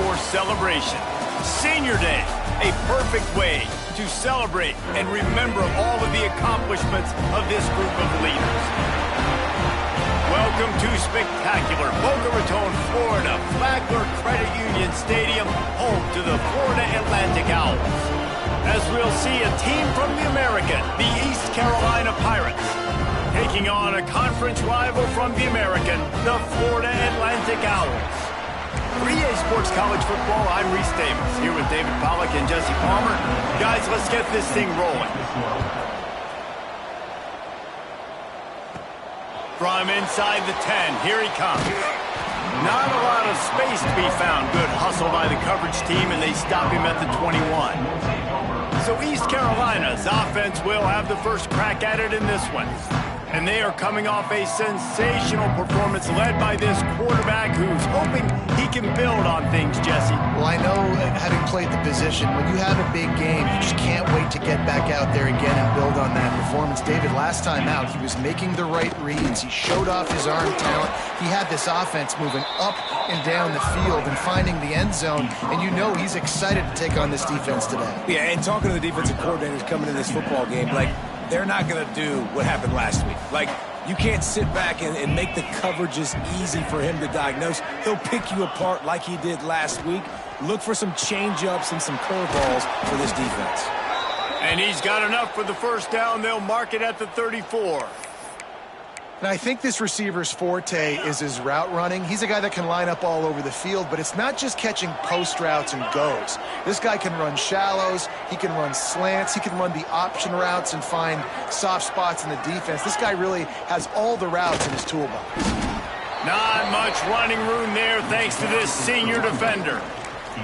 for celebration. Senior Day, a perfect way to celebrate and remember all of the accomplishments of this group of leaders. Welcome to spectacular Boca Raton, Florida, Flagler Credit Union Stadium, home to the Florida Atlantic Owls. As we'll see a team from the American, the East Carolina Pirates, taking on a conference rival from the American, the Florida Atlantic Owls. For EA Sports College Football, I'm Reese Davis, here with David Pollack and Jesse Palmer. Guys, let's get this thing rolling. From inside the 10, here he comes. Not a lot of space to be found. Good hustle by the coverage team, and they stop him at the 21. So East Carolina's offense will have the first crack at it in this one. And they are coming off a sensational performance led by this quarterback who's hoping he can build on things, Jesse. Well, I know, having played the position, when you have a big game, you just can't wait to get back out there again and build on that performance. David, last time out, he was making the right reads. He showed off his arm talent. He had this offense moving up and down the field and finding the end zone. And you know he's excited to take on this defense today. Yeah, and talking to the defensive coordinators coming into this football game, they're not going to do what happened last week. You can't sit back and make the coverages easy for him to diagnose. He'll pick you apart like he did last week. Look for some change-ups and some curveballs for this defense. And he's got enough for the first down. They'll mark it at the 34. And I think this receiver's forte is his route running. He's a guy that can line up all over the field, but it's not just catching post routes and goes. This guy can run shallows, he can run slants, he can run the option routes and find soft spots in the defense. This guy really has all the routes in his toolbox. Not much running room there thanks to this senior defender.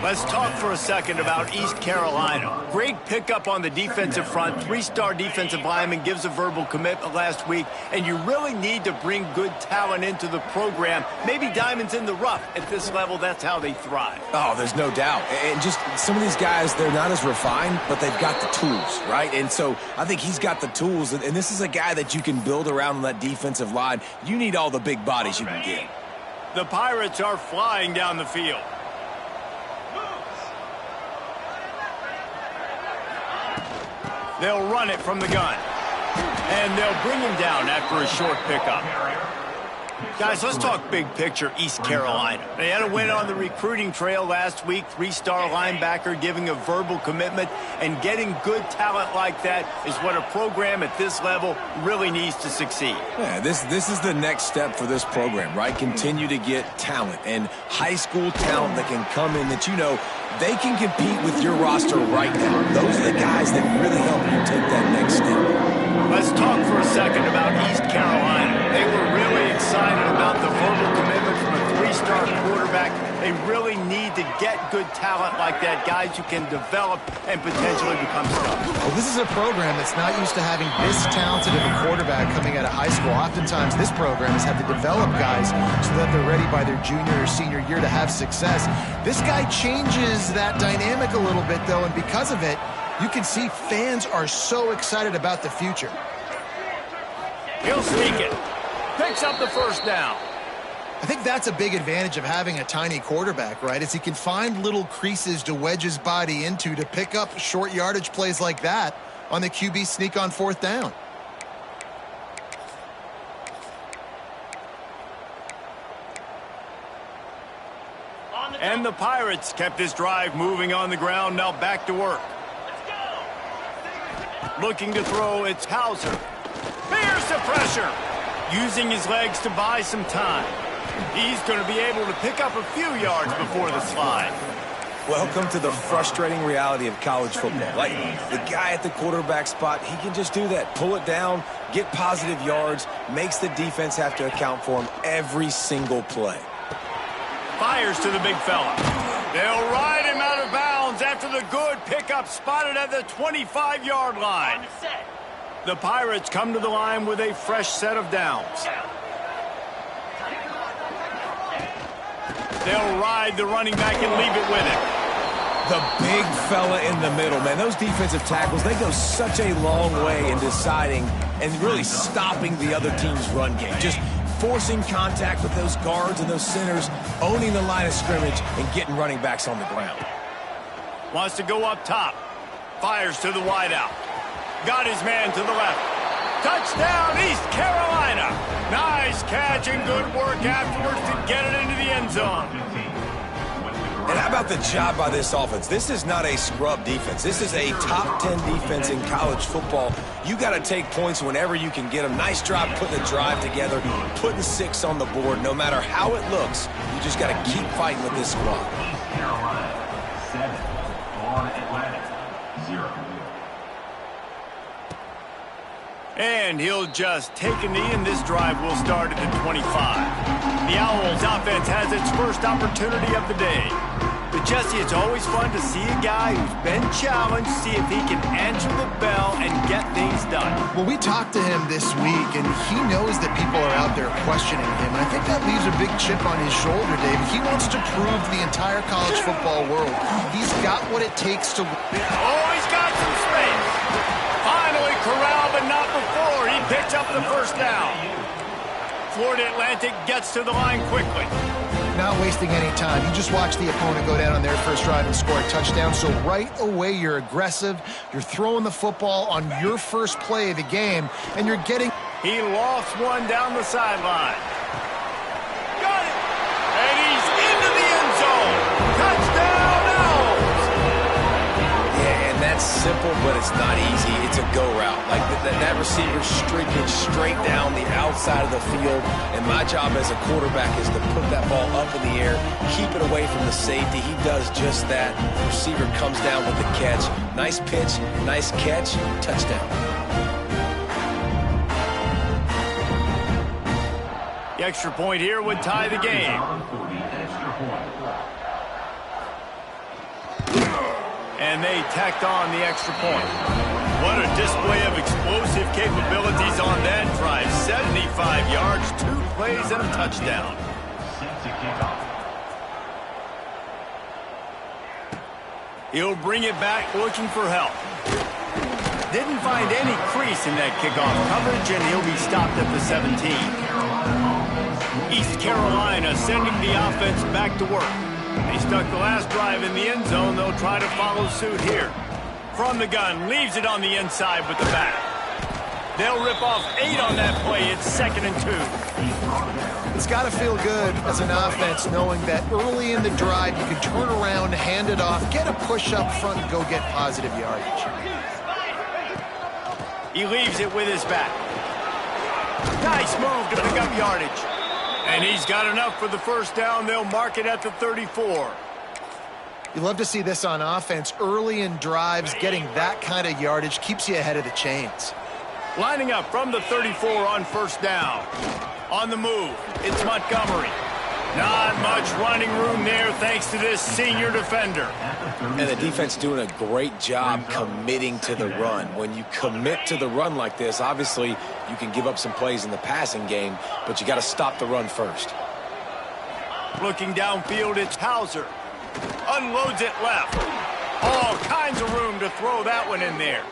Let's talk for a second about East Carolina. Great pickup on the defensive front. Three-star defensive lineman gives a verbal commitment last week, and you really need to bring good talent into the program. Maybe diamonds in the rough. At this level, that's how they thrive. Oh, there's no doubt. And just some of these guys, they're not as refined, but they've got the tools, right? And so I think he's got the tools, and this is a guy that you can build around on that defensive line. You need all the big bodies you can get. The Pirates are flying down the field. They'll run it from the gun. And they'll bring him down after a short pickup. Guys, let's talk big picture East Carolina. They had a win on the recruiting trail last week. Three-star linebacker giving a verbal commitment. And getting good talent like that is what a program at this level really needs to succeed. Yeah, this is the next step for this program, right? Continue to get talent and high school talent that can come in that they can compete with your roster right now. Those are the guys that really help you take that next step. Let's talk for a second about East Carolina. They were really excited about the verbal commitment from a three-star quarterback. They really need to get good talent like that, guys who can develop and potentially become stars. Well, this is a program that's not used to having this talented of a quarterback coming out of high school. Oftentimes, this program has had to develop guys so that they're ready by their junior or senior year to have success. This guy changes that dynamic a little bit, though, and because of it, you can see fans are so excited about the future. He'll sneak it. Picks up the first down. I think that's a big advantage of having a tiny quarterback, right? Is he can find little creases to wedge his body into to pick up short yardage plays like that on the QB sneak on fourth down. And the Pirates kept this drive moving on the ground. Now back to work. Looking to throw, it's Hauser. Here's the pressure. Using his legs to buy some time. He's going to be able to pick up a few yards before the slide. Welcome to the frustrating reality of college football. The guy at the quarterback spot, he can just do that. Pull it down, get positive yards, makes the defense have to account for him every single play. Fires to the big fella. They'll ride him out of bounds after the good pickup spotted at the 25-yard line. The Pirates come to the line with a fresh set of downs. They'll ride the running back and leave it with him. The big fella in the middle, man. Those defensive tackles, they go such a long way in deciding and really stopping the other team's run game. Just forcing contact with those guards and those centers, owning the line of scrimmage, and getting running backs on the ground. Wants to go up top. Fires to the wideout. Got his man to the left. Touchdown, East Carolina. Nice catch and good work afterwards to get it into the end zone. And how about the job by this offense? This is not a scrub defense. This is a top 10 defense in college football. You got to take points whenever you can get them. Nice job putting the drive together, putting 6 on the board. No matter how it looks, you just got to keep fighting with this squad. East Carolina, 7 on Atlanta, 0. And he'll just take a knee, and this drive will start at the 25. The Owls offense has its first opportunity of the day. But Jesse, it's always fun to see a guy who's been challenged, see if he can answer the bell and get things done. Well, we talked to him this week, and he knows that people are out there questioning him. And I think that leaves a big chip on his shoulder, David. He wants to prove to the entire college football world he's got what it takes to win. Oh, he's got some space. Finally corralled, but not before. He picks up the first down. Florida Atlantic gets to the line quickly. Not wasting any time. You just watch the opponent go down on their first drive and score a touchdown. So right away, you're aggressive. You're throwing the football on your first play of the game, and you're getting... He lofts one down the sideline. Got it! And he's into the end zone. Touchdown, Owls! Yeah, and that's simple, but it's not easy. It's a go route. Like that receiver streaking straight down the outside of the field, and my job as a quarterback is to put that ball up in the air, keep it away from the safety. He does just that. The receiver comes down with the catch. Nice pitch, nice catch, touchdown. The extra point here would tie the game. And they tacked on the extra point. What a display of explosive capabilities on that drive. 75 yards, 2 plays, and a touchdown. He'll bring it back looking for help. Didn't find any crease in that kickoff coverage, and he'll be stopped at the 17. East Carolina sending the offense back to work. They stuck the last drive in the end zone. They'll try to follow suit here. From the gun, leaves it on the inside with the back. They'll rip off 8 on that play. It's 2nd and 2. It's got to feel good as an offense knowing that early in the drive you can turn around, hand it off, get a push up front, and go get positive yardage. He leaves it with his back. Nice move to pick up yardage. And he's got enough for the first down. They'll mark it at the 34. You love to see this on offense. Early in drives, getting that kind of yardage keeps you ahead of the chains. Lining up from the 34 on first down. On the move, it's Montgomery. Not much running room there thanks to this senior defender. And the defense doing a great job committing to the run. When you commit to the run like this, obviously you can give up some plays in the passing game, but you got to stop the run first. Looking downfield, it's Hauser. Unloads it left. All kinds of room to throw that one in there.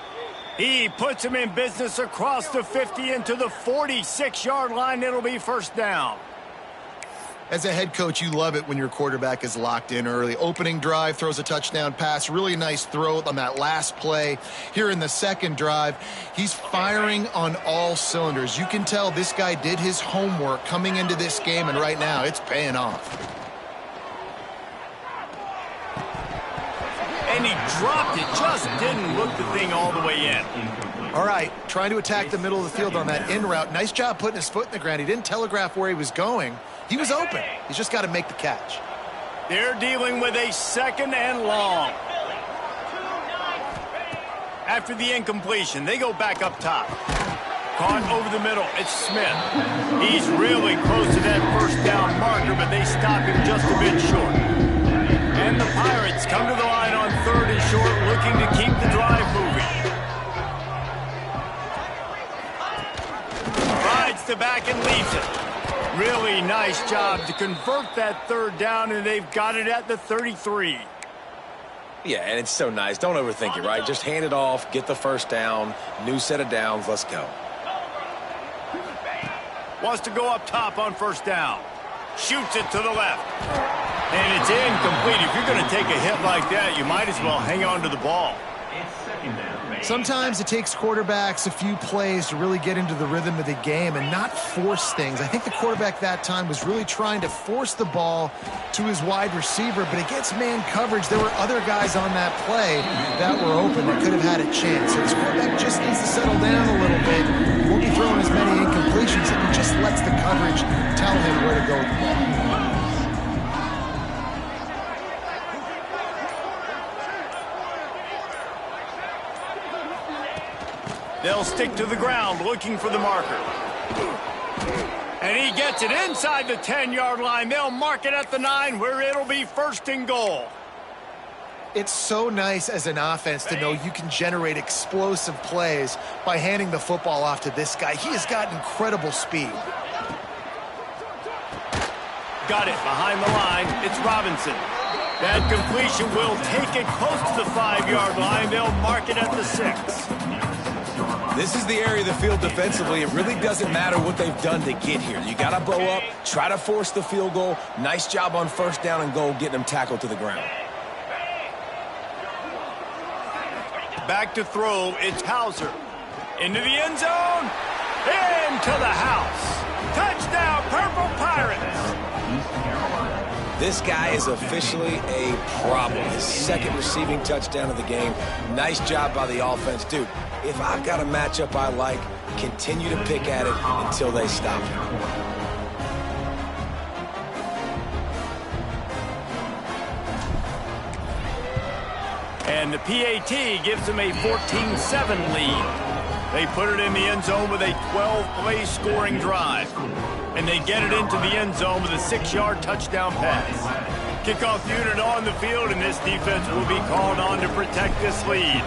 He puts him in business across the 50 into the 46-yard line. It'll be first down. As a head coach, you love it when your quarterback is locked in early. Opening drive, throws a touchdown pass. Really nice throw on that last play. Here in the second drive, he's firing on all cylinders. You can tell this guy did his homework coming into this game, and right now it's paying off. And he dropped it, just didn't look the thing all the way in. All right, trying to attack the middle of the field on that in route. Nice job putting his foot in the ground. He didn't telegraph where he was going. He was open. He's just got to make the catch. They're dealing with a 2nd and long. After the incompletion, they go back up top. Caught over the middle, it's Smith. He's really close to that first down marker, but they stop him just a bit short. And the Pirates come to the line on 3rd and short, looking to keep the drive moving. Rides the back and leaves it. Really nice job to convert that 3rd down, and they've got it at the 33. Yeah, and it's so nice. Don't overthink it, right? Just hand it off, get the first down, new set of downs, let's go. Wants to go up top on first down. Shoots it to the left. And it's incomplete. If you're going to take a hit like that, you might as well hang on to the ball. Sometimes it takes quarterbacks a few plays to really get into the rhythm of the game and not force things. I think the quarterback that time was really trying to force the ball to his wide receiver, but against man coverage, there were other guys on that play that were open that could have had a chance. So this quarterback just needs to settle down a little bit. He won't be throwing as many incompletions if he just lets the coverage tell him where to go with the ball. They'll stick to the ground looking for the marker. And he gets it inside the 10-yard line. They'll mark it at the 9 where it'll be first and goal. It's so nice as an offense to know you can generate explosive plays by handing the football off to this guy. He has got incredible speed. Got it behind the line. It's Robinson. That completion will take it close to the 5-yard line. They'll mark it at the 6. This is the area of the field defensively. It really doesn't matter what they've done to get here. You got to bow up, try to force the field goal. Nice job on first down and goal, getting them tackled to the ground. Back to throw, it's Hauser. Into the end zone, into the house. Touchdown, Purple Pirates. This guy is officially a problem. His second receiving touchdown of the game. Nice job by the offense. Dude, if I've got a matchup I like, continue to pick at it until they stop him. And the PAT gives them a 14-7 lead. They put it in the end zone with a 12-play scoring drive. And they get it into the end zone with a 6-yard touchdown pass. Kickoff unit on the field, and this defense will be called on to protect this lead.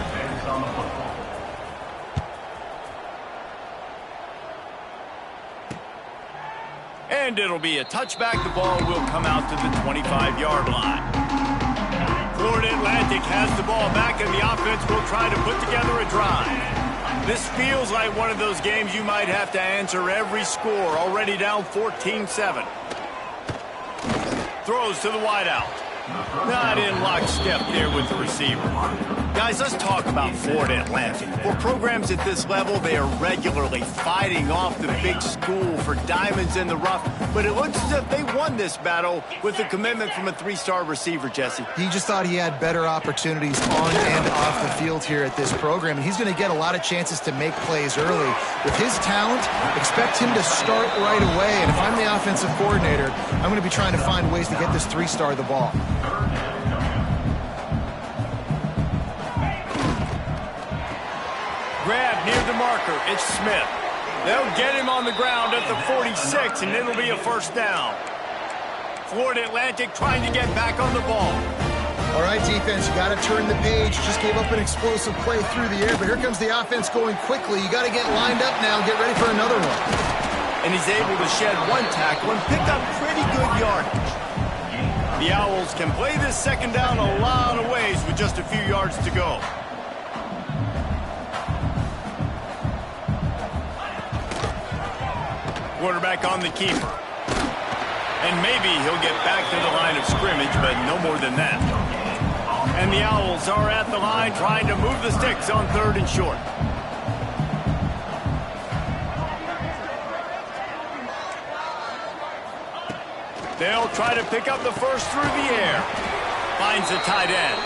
And it'll be a touchback. The ball will come out to the 25-yard line. Florida Atlantic has the ball back, and the offense will try to put together a drive. This feels like one of those games you might have to answer every score. Already down 14-7. Throws to the wideout. Not in lockstep there with the receiver. Guys, let's talk about Florida Atlantic. For programs at this level, they are regularly fighting off the big school for diamonds in the rough. But it looks as if they won this battle with the commitment from a 3-star receiver, Jesse. He just thought he had better opportunities on and off the field here at this program. And he's going to get a lot of chances to make plays early. With his talent, expect him to start right away. And if I'm the offensive coordinator, I'm going to be trying to find ways to get this 3-star the ball. Grab near the marker. It's Smith. They'll get him on the ground at the 46, and it'll be a first down. Florida Atlantic trying to get back on the ball. All right, defense, you got to turn the page. Just gave up an explosive play through the air, but here comes the offense going quickly. You got to get lined up now and get ready for another one. And he's able to shed one tackle and pick up pretty good yardage. The Owls can play this second down a lot of ways with just a few yards to go. Quarterback on the keeper. And maybe he'll get back to the line of scrimmage, but no more than that. And the Owls are at the line trying to move the sticks on 3rd and short. They'll try to pick up the first through the air. Finds the tight end.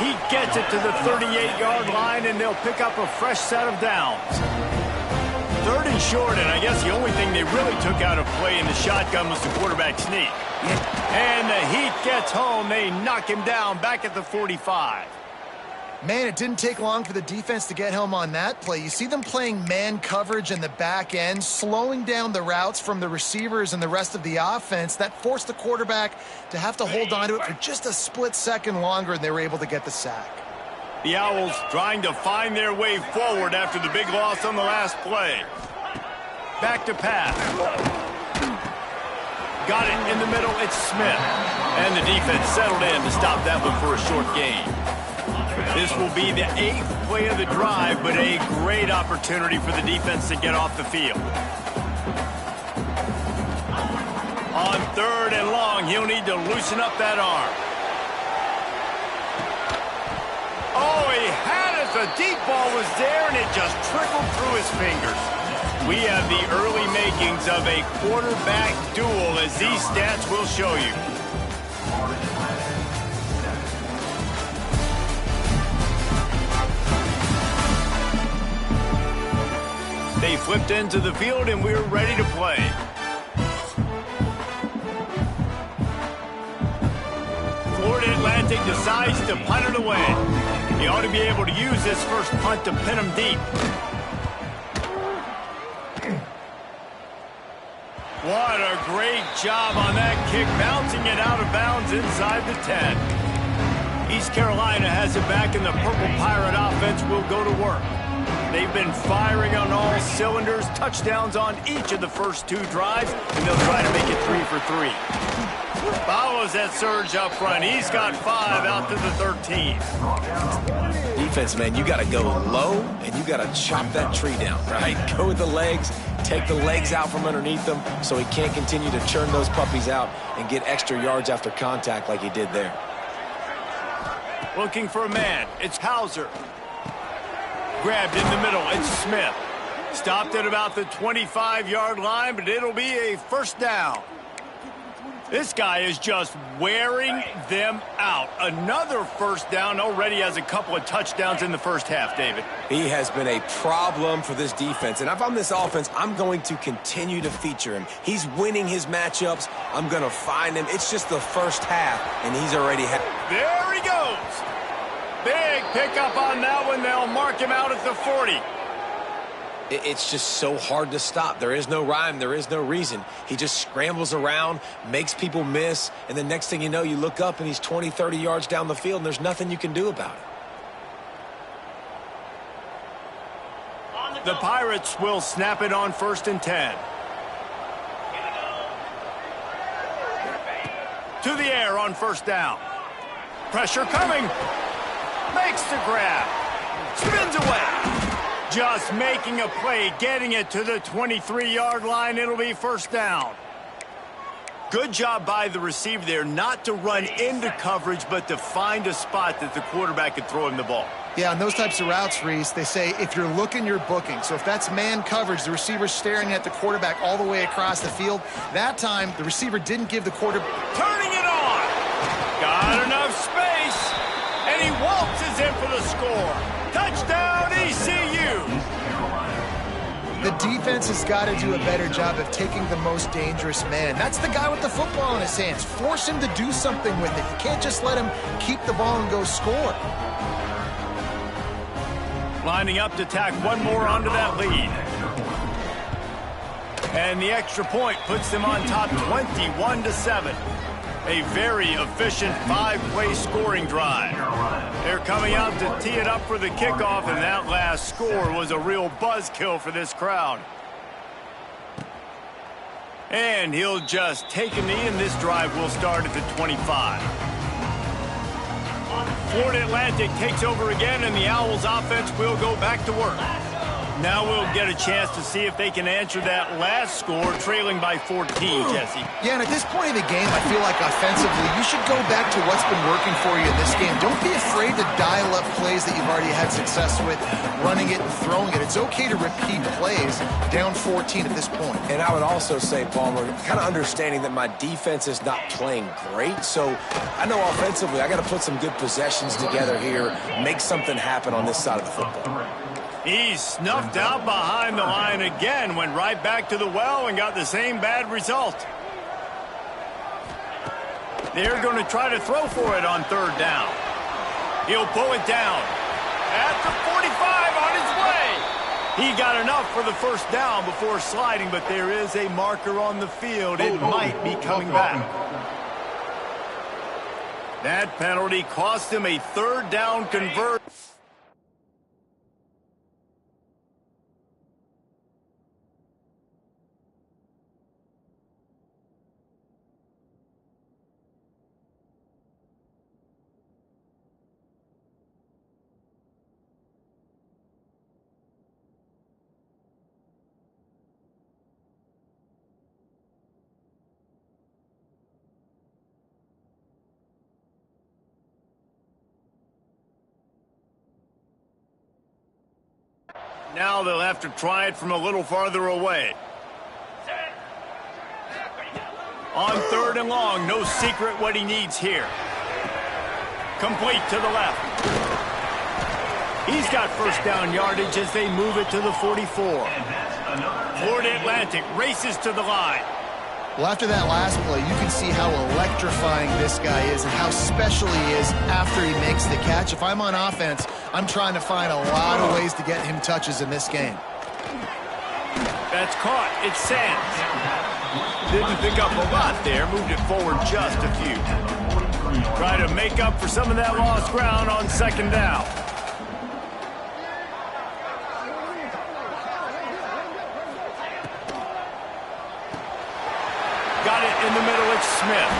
He gets it to the 38-yard line, and they'll pick up a fresh set of downs. 3rd and short, and I guess the only thing they really took out of play in the shotgun was the quarterback sneak. And the heat gets home. They knock him down back at the 45. Man, it didn't take long for the defense to get home on that play. You see them playing man coverage in the back end, slowing down the routes from the receivers and the rest of the offense. That forced the quarterback to have to hold on to it for just a split second longer, and they were able to get the sack. The Owls trying to find their way forward after the big loss on the last play. Back to pass. Got it in the middle. It's Smith. And the defense settled in to stop that one for a short gain. This will be the 8th play of the drive, but a great opportunity for the defense to get off the field. 3rd and long. He'll need to loosen up that arm. Oh, he had it. The deep ball was there, and it just trickled through his fingers. We have the early makings of a quarterback duel, as these stats will show you. They flipped into the field, and we're ready to play. Florida Atlantic decides to punt it away. He ought to be able to use this first punt to pin him deep. What a great job on that kick, bouncing it out of bounds inside the 10. East Carolina has it back, and the Purple Pirate offense will go to work. They've been firing on all cylinders, touchdowns on each of the first 2 drives, and they'll try to make it 3 for 3. Follows that surge up front. He's got 5 out to the 13. Defense, man, you got to go low, and you got to chop that tree down, right? Go with the legs, take the legs out from underneath them so he can't continue to churn those puppies out and get extra yards after contact like he did there. Looking for a man. It's Hauser. Grabbed in the middle. It's Smith. Stopped at about the 25-yard line, but it'll be a first down. This guy is just wearing them out. Another first down. Already has a couple of touchdowns in the first half, David. He has been a problem for this defense. And if I'm this offense, I'm going to continue to feature him. He's winning his matchups. I'm going to find him. It's just the first half, and he's already had. There he goes. Big pickup on that one. They'll mark him out at the 40. It's just so hard to stop. There is no rhyme. There is no reason. He just scrambles around, makes people miss, and the next thing you know, you look up and he's 20, 30 yards down the field, and there's nothing you can do about it. The Pirates will snap it on 1st and 10. To the air on 1st down. Pressure coming. Makes the grab. Spins away. Just making a play, getting it to the 23-yard line. It'll be first down. Good job by the receiver there, not to run into coverage, but to find a spot that the quarterback could throw him the ball. Yeah, on those types of routes, Reese, they say if you're looking, you're booking. So if that's man coverage, the receiver's staring at the quarterback all the way across the field. That time, the receiver didn't give the quarterback. Turning it on. Got enough space. And he waltzes in for the score. Touchdown, ECU. The defense has got to do a better job of taking the most dangerous man. That's the guy with the football in his hands. Force him to do something with it. You can't just let him keep the ball and go score. Lining up to tack one more onto that lead. And the extra point puts them on top 21-7. A very efficient 5-play scoring drive. They're coming out to tee it up for the kickoff, and that last score was a real buzzkill for this crowd. And he'll just take a knee, and this drive will start at the 25. Florida Atlantic takes over again, and the Owls offense will go back to work. Now we'll get a chance to see if they can answer that last score, trailing by 14, Jesse. Yeah, and at this point in the game, I feel like offensively, you should go back to what's been working for you in this game. Don't be afraid to dial up plays that you've already had success with, running it and throwing it. It's okay to repeat plays down 14 at this point. And I would also say, Palmer, kind of understanding that my defense is not playing great, so I know offensively I got to put some good possessions together here, make something happen on this side of the football. He snuffed out behind the line again, went right back to the well and got the same bad result. They're going to try to throw for it on 3rd down. He'll pull it down. At the 45 on his way. He got enough for the first down before sliding, but there is a marker on the field. It might be coming back. That penalty cost him a 3rd down conversion. Now they'll have to try it from a little farther away. On 3rd and long, no secret what he needs here. Complete to the left. He's got first down yardage as they move it to the 44. Florida Atlantic races to the line. Well, after that last play, you can see how electrifying this guy is and how special he is after he makes the catch. If I'm on offense, I'm trying to find a lot of ways to get him touches in this game. That's caught. It's Sands. Didn't pick up a lot there. Moved it forward just a few. Try to make up for some of that lost ground on 2nd down. Got it in the middle. It's Smith.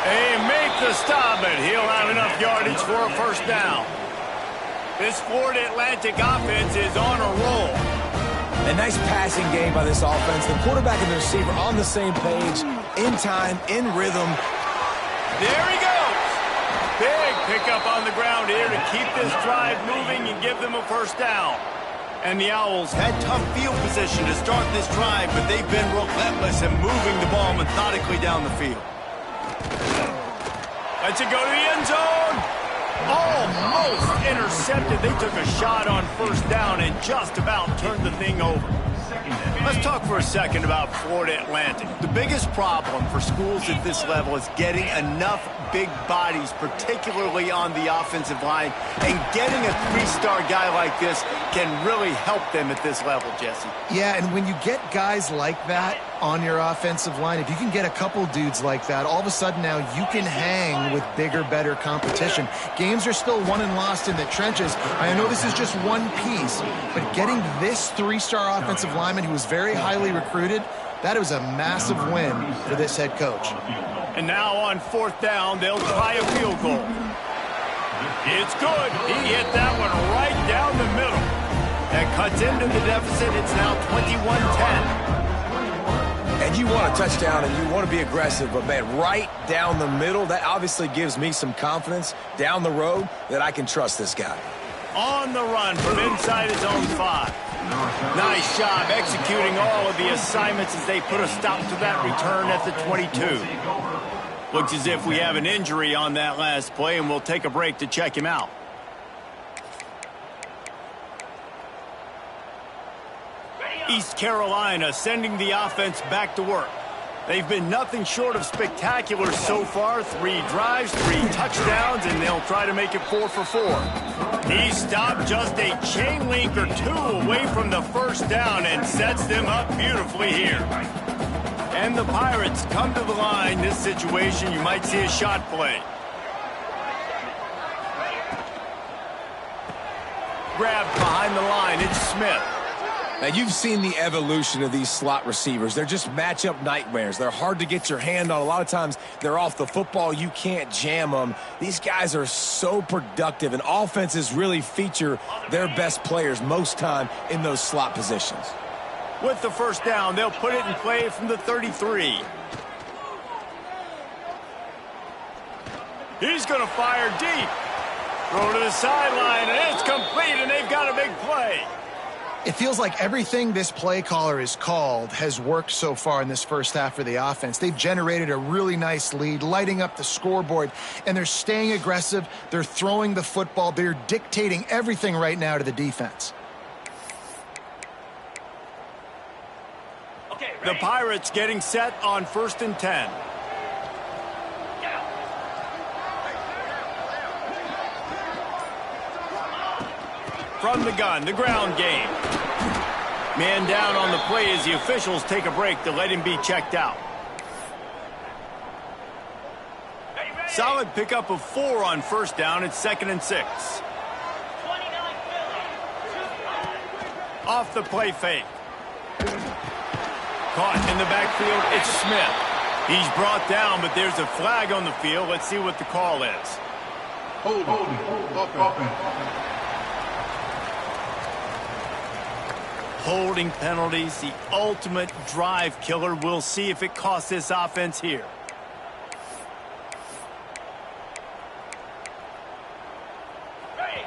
They make the stop, but he'll have enough yardage for a first down. This Florida Atlantic offense is on a roll. A nice passing game by this offense. The quarterback and the receiver on the same page, in time, in rhythm. There he goes. Big pickup on the ground here to keep this drive moving and give them a first down. And the Owls had tough field position to start this drive, but they've been relentless in moving the ball methodically down the field. Lets it go to the end zone. Almost intercepted. They took a shot on first down and just about turned the thing over. Let's talk for a second about Florida Atlantic. The biggest problem for schools at this level is getting enough big bodies, particularly on the offensive line, and getting a 3-star guy like this can really help them at this level, Jesse. Yeah, and when you get guys like that on your offensive line, if you can get a couple dudes like that, all of a sudden now you can hang with bigger, better competition. Games are still won and lost in the trenches. I know this is just one piece, but getting this 3-star offensive lineman who was very highly recruited, that was a massive win for this head coach. And now on 4th down, they'll try a field goal. It's good. He hit that one right down the middle. That cuts into the deficit. It's now 21-10. And you want a touchdown and you want to be aggressive, but, man, right down the middle, that obviously gives me some confidence down the road that I can trust this guy. On the run from inside his own 5. Nice job executing all of the assignments as they put a stop to that return at the 22. Looks as if we have an injury on that last play, and we'll take a break to check him out. East Carolina sending the offense back to work. They've been nothing short of spectacular so far. 3 drives, 3 touchdowns, and they'll try to make it 4 for 4. He stopped just a chain link or 2 away from the first down and sets them up beautifully here. And the Pirates come to the line. This situation, you might see a shot play. Grabbed behind the line, it's Smith. Now, you've seen the evolution of these slot receivers. They're just matchup nightmares. They're hard to get your hand on. A lot of times, they're off the football. You can't jam them. These guys are so productive, and offenses really feature their best players most time in those slot positions. With the first down, they'll put it in play from the 33. He's going to fire deep. Throw to the sideline, and it's complete, and they've got a big play. It feels like everything this play caller has called has worked so far in this first half for the offense. They've generated a really nice lead, lighting up the scoreboard, and they're staying aggressive. They're throwing the football. They're dictating everything right now to the defense. The Pirates getting set on 1st and 10. From the gun, the ground game. Man down on the play as the officials take a break to let him be checked out. Solid pickup of 4 on first down. It's 2nd and 6. Off the play fake. Caught in the backfield, it's Smith. He's brought down, but there's a flag on the field. Let's see what the call is. Holding penalties, the ultimate drive killer. We'll see if it costs this offense here.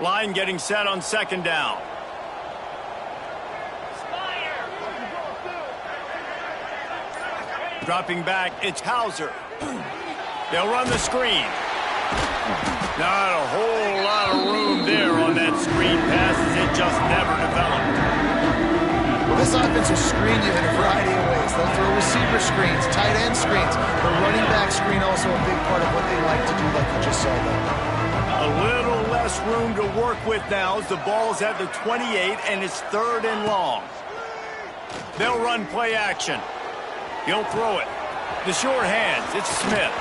Line getting set on 2nd down. Dropping back, it's Hauser. They'll run the screen. Not a whole lot of room there on that screen pass as it just never developed. Well, this offense will screen you in a variety of ways. They'll throw receiver screens, tight end screens. The running back screen also a big part of what they like to do, like you just saw there. A little less room to work with now as the ball's at the 28 and it's 3rd and long. They'll run play action. He'll throw it. The short hands, it's Smith.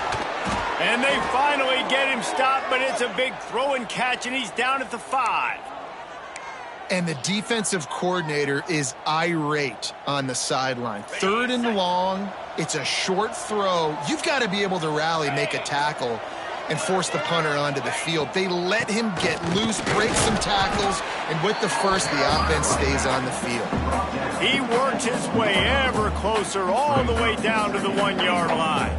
And they finally get him stopped, but it's a big throw and catch, and he's down at the 5. And the defensive coordinator is irate on the sideline. 3rd and long, it's a short throw. You've got to be able to rally, make a tackle, and force the punter onto the field. They let him get loose, break some tackles, and with the first, the offense stays on the field. He works his way ever closer all the way down to the 1-yard line.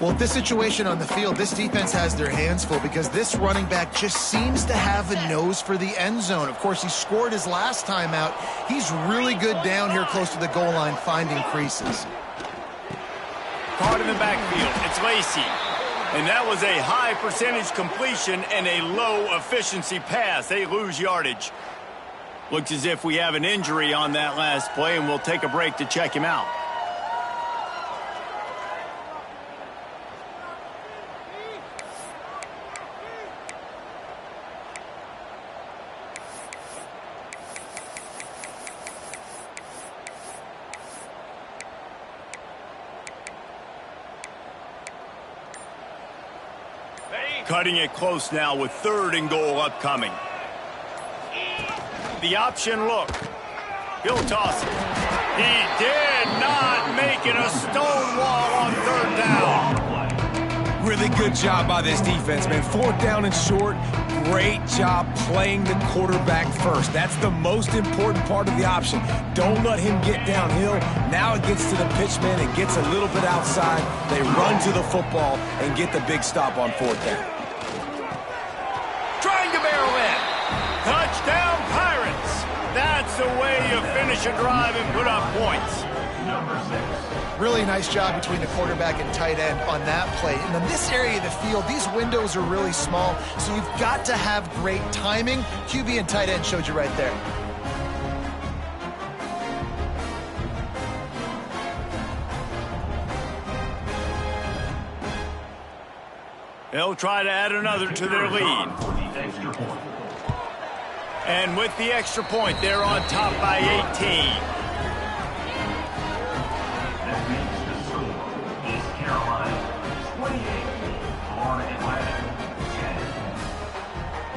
Well, this situation on the field, this defense has their hands full because this running back just seems to have a nose for the end zone. Of course, he scored his last time out. He's really good down here close to the goal line, finding creases. Caught in the backfield, it's Lacy. And that was a high percentage completion and a low efficiency pass. They lose yardage. Looks as if we have an injury on that last play, and we'll take a break to check him out. Cutting it close now with 3rd and goal upcoming. The option look. He'll toss it. He did not make it a stone wall on 3rd down. Really good job by this defense, man. 4th down and short. Great job playing the quarterback first. That's the most important part of the option. Don't let him get downhill. Now it gets to the pitchman and gets a little bit outside. They run to the football and get the big stop on 4th down. Trying to barrel in. Touchdown, Pirates. That's the way you finish a drive and put up points. Number 6. Really nice job between the quarterback and tight end on that play. And in this area of the field, these windows are really small, so you've got to have great timing. QB and tight end showed you right there. They'll try to add another to their lead. Extra point. And with the extra point, they're on top by 18. That makes the score East Carolina 28, Florida Atlantic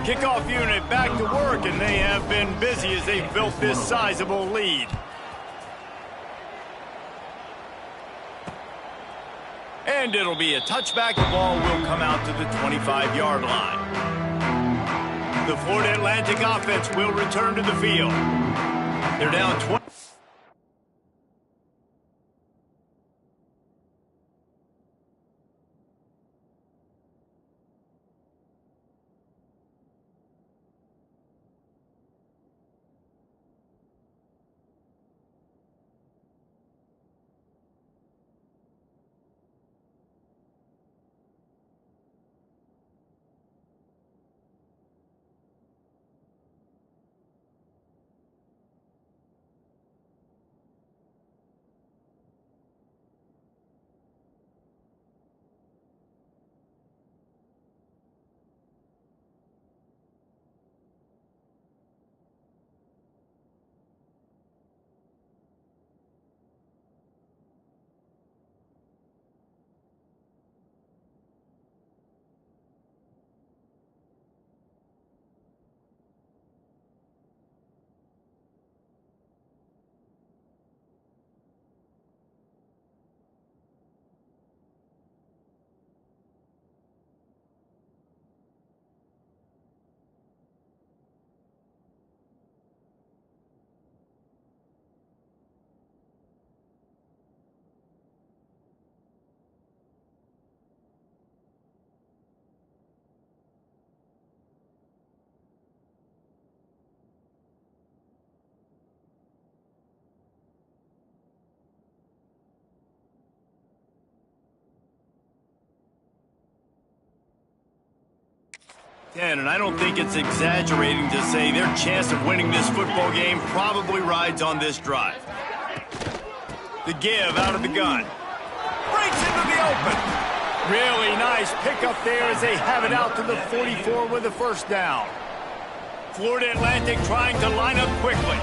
10. Kickoff unit back to work, and they have been busy as they've built this sizable lead. And it'll be a touchback. The ball will come out to the 25-yard line. The Florida Atlantic offense will return to the field. They're down 20. 10, and I don't think it's exaggerating to say their chance of winning this football game probably rides on this drive. The give out of the gun. Breaks into the open. Really nice pickup there as they have it out to the 44 with a first down. Florida Atlantic trying to line up quickly.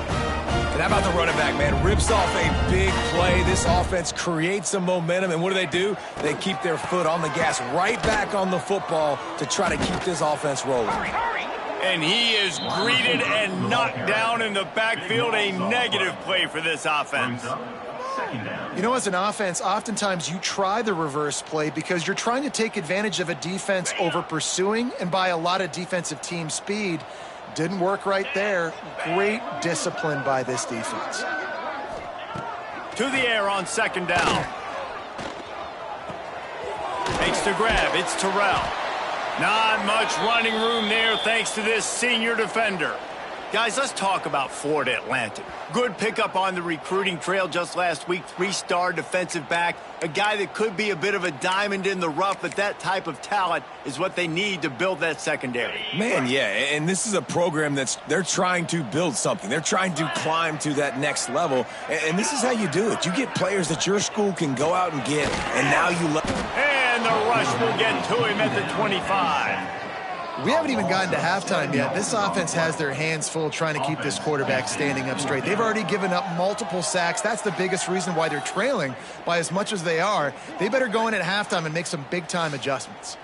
And how about the running back, man? Rips off a big play. This offense creates some momentum, and what do? They keep their foot on the gas right back on the football to try to keep this offense rolling. And he is greeted and knocked down in the backfield. A negative play for this offense. You know, as an offense, oftentimes you try the reverse play because you're trying to take advantage of a defense over pursuing and by a lot of defensive team speed. Didn't work right there. Great discipline by this defense. To the air on second down. Makes the grab. It's Terrell. Not much running room there thanks to this senior defender. Guys, let's talk about Florida Atlantic. Good pickup on the recruiting trail just last week. 3-star defensive back. A guy that could be a bit of a diamond in the rough, but that type of talent is what they need to build that secondary. Man, yeah, and this is a program they're trying to build something. They're trying to climb to that next level, and this is how you do it. You get players that your school can go out and get, and now you And the rush will get to him at the 25. We haven't even gotten to halftime yet. This offense has their hands full trying to keep this quarterback standing up straight. They've already given up multiple sacks. That's the biggest reason why they're trailing by as much as they are. They better go in at halftime and make some big-time adjustments.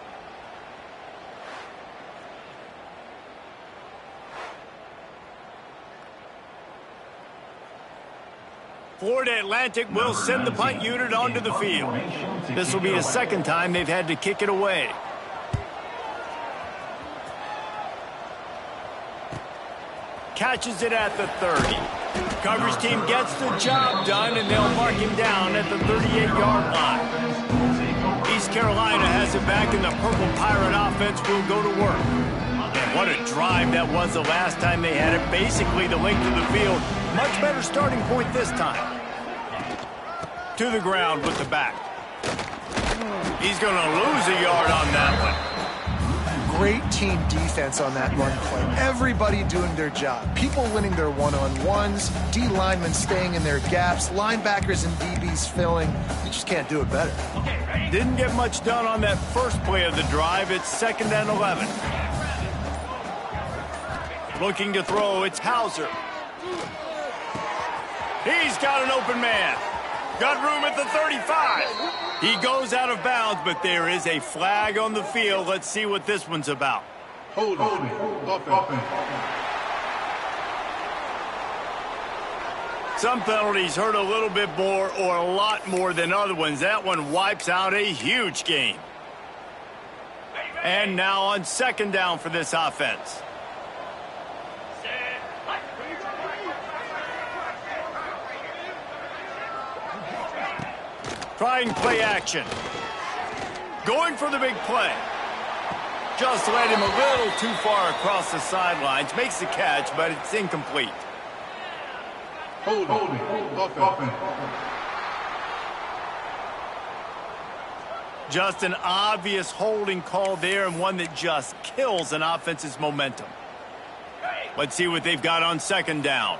Florida Atlantic will send the punt unit onto the field. This will be the second time they've had to kick it away. Catches it at the 30. Coverage team gets the job done, and they'll mark him down at the 38-yard line. East Carolina has it back, and the Purple Pirate offense will go to work. And what a drive that was the last time they had it. Basically the length of the field. Much better starting point this time. To the ground with the back. He's going to lose a yard on that one. Great team defense on that run play. Everybody doing their job. People winning their one-on-ones, D linemen staying in their gaps, linebackers and DBs filling. You just can't do it better. Didn't get much done on that first play of the drive. It's 2nd and 11. Looking to throw, it's Hauser. He's got an open man. Got room at the 35. He goes out of bounds, but there is a flag on the field. Let's see what this one's about. Hold it. Some penalties hurt a little bit more or a lot more than other ones. That one wipes out a huge game. And now on second down for this offense. Trying play action. Going for the big play. Just led him a little too far across the sidelines. Makes the catch, but it's incomplete. Hold it. Just an obvious holding call there, and one that just kills an offense's momentum. Let's see what they've got on second down.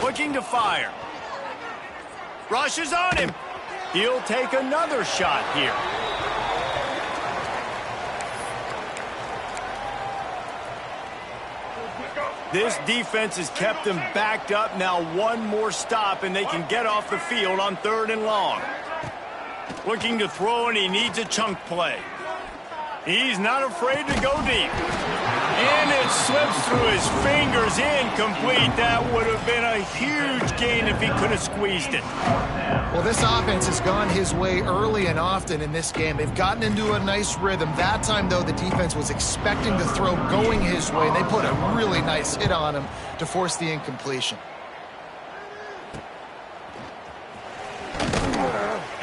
Looking to fire. Rushes on him. He'll take another shot here. This defense has kept them backed up. Now one more stop, and they can get off the field on 3rd and long. Looking to throw, and he needs a chunk play. He's not afraid to go deep. And it slips through his fingers, incomplete. That would have been a huge gain if he could have squeezed it. Well, this offense has gone his way early and often in this game. They've gotten into a nice rhythm. That time, though, the defense was expecting the throw going his way. They put a really nice hit on him to force the incompletion.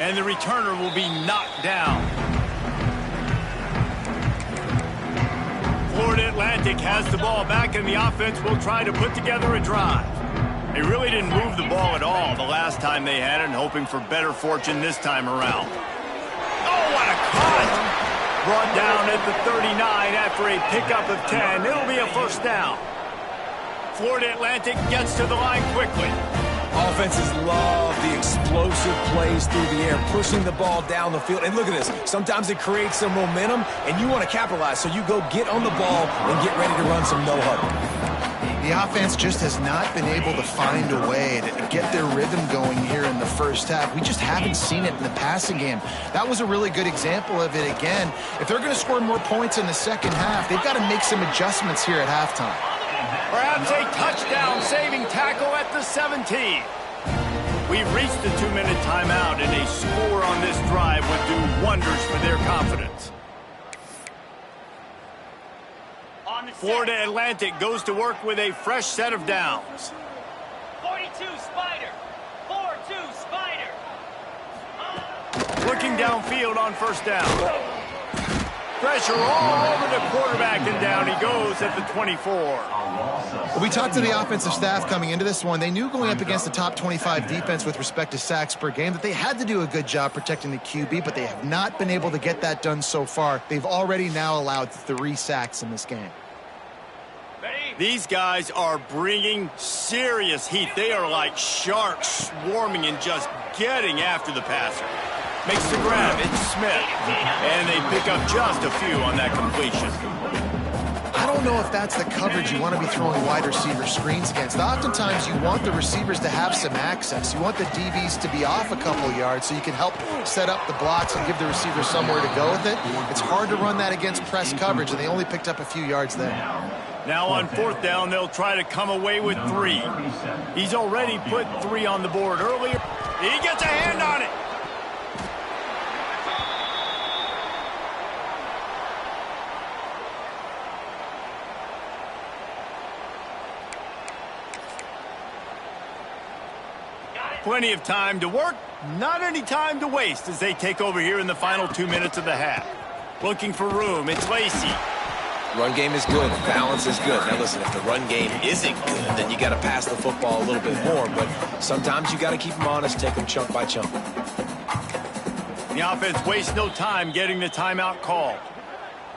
And the returner will be knocked down. Florida Atlantic has the ball back, and the offense will try to put together a drive. They really didn't move the ball at all the last time they had it, and hoping for better fortune this time around. Oh, what a cut! Brought down at the 39 after a pickup of 10. It'll be a first down. Florida Atlantic gets to the line quickly. Offenses love the explosive plays through the air, pushing the ball down the field. And look at this. Sometimes it creates some momentum, and you want to capitalize. So you go get on the ball and get ready to run some no-huddle. The offense just has not been able to find a way to get their rhythm going here in the first half. We just haven't seen it in the passing game. That was a really good example of it again. If they're going to score more points in the second half, they've got to make some adjustments here at halftime. Perhaps a touchdown-saving tackle at the 17. We've reached the 2-minute timeout, and a score on this drive would do wonders for their confidence. Florida Atlantic goes to work with a fresh set of downs. 42 Spider. 4-2 Spider. Looking downfield on first down. Pressure all over the quarterback, and down he goes at the 24. Well, we talked to the offensive staff coming into this one. They knew going up against the top 25 defense with respect to sacks per game that they had to do a good job protecting the QB, but they have not been able to get that done so far. They've already now allowed 3 sacks in this game. These guys are bringing serious heat. They are like sharks swarming and just getting after the passer. Makes the grab, it's Smith. And they pick up just a few on that completion. I don't know if that's the coverage you want to be throwing wide receiver screens against. Oftentimes you want the receivers to have some access. You want the DBs to be off a couple yards so you can help set up the blocks and give the receiver somewhere to go with it. It's hard to run that against press coverage, and they only picked up a few yards there. Now on fourth down, they'll try to come away with 3. He's already put 3 on the board earlier. He gets a hand on it. Plenty of time to work, not any time to waste as they take over here in the final 2 minutes of the half. Looking for room, it's Lacey. Run game is good. Balance is good. Now listen, if the run game isn't good, then you got to pass the football a little bit more. But sometimes you got to keep them honest, take them chunk by chunk. The offense wastes no time getting the timeout called.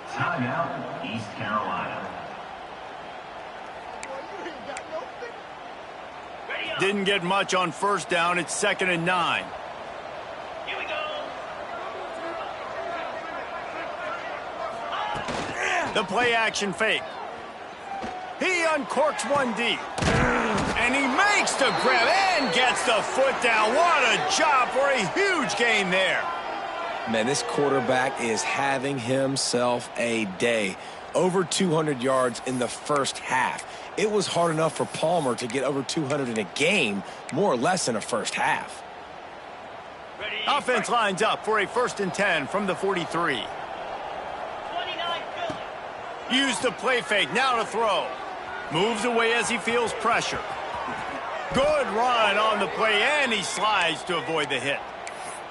Timeout, East Carolina. Didn't get much on first down. It's 2nd and 9. Here we go. The play action fake. He uncorks one deep. And he makes the grab and gets the foot down. What a job for a huge gain there. Man, this quarterback is having himself a day. Over 200 yards in the first half. It was hard enough for Palmer to get over 200 in a game, more or less in a first half. Offense lines up for a 1st and 10 from the 43. 29 Philly. Use the play fake, now to throw. Moves away as he feels pressure. Good run on the play, and he slides to avoid the hit.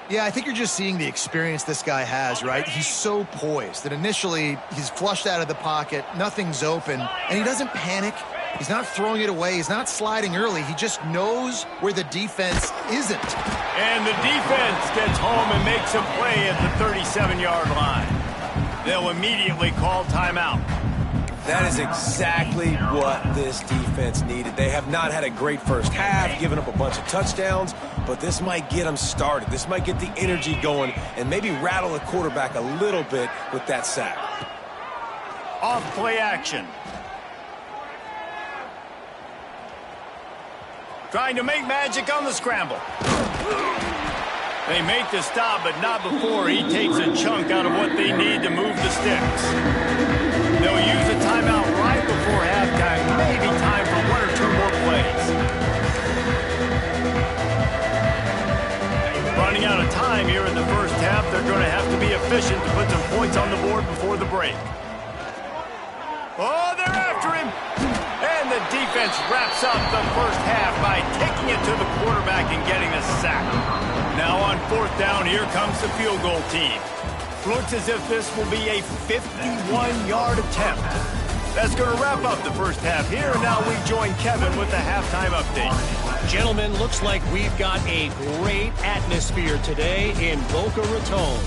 Yeah, I think you're just seeing the experience this guy has, right? He's so poised that initially he's flushed out of the pocket, nothing's open, and he doesn't panic. He's not throwing it away. He's not sliding early. He just knows where the defense isn't. And the defense gets home and makes a play at the 37-yard line. They'll immediately call timeout. That is exactly what this defense needed. They have not had a great first half, given up a bunch of touchdowns, but this might get them started. This might get the energy going and maybe rattle the quarterback a little bit with that sack. Off play action. Trying to make magic on the scramble. They make the stop, but not before he takes a chunk out of what they need to move the sticks. They'll use a timeout right before halftime. Maybe time for 1 or 2 more plays. Running out of time here in the first half. They're going to have to be efficient to put some points on the board before the break. Oh, they're after him. And the defense wraps up the first half by taking it to the quarterback and getting a sack. Now on 4th down, here comes the field goal team. Looks as if this will be a 51-yard attempt. That's going to wrap up the first half here. And now we join Kevin with the halftime update. Gentlemen, looks like we've got a great atmosphere today in Boca Raton.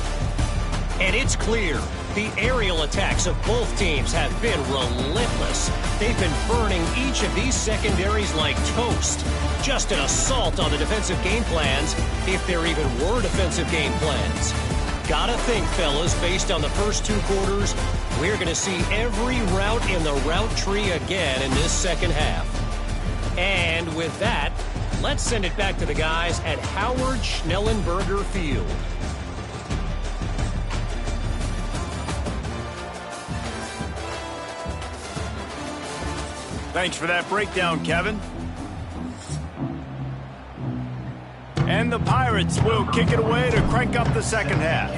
And it's clear The aerial attacks of both teams have been relentless. They've been burning each of these secondaries like toast. Just an assault on the defensive game plans, if there even were defensive game plans. Gotta think, fellas, based on the first 2 quarters, we're going to see every route in the route tree again in this second half. And with that, let's send it back to the guys at Howard Schnellenberger Field. Thanks for that breakdown, Kevin. And the Pirates will kick it away to crank up the second half.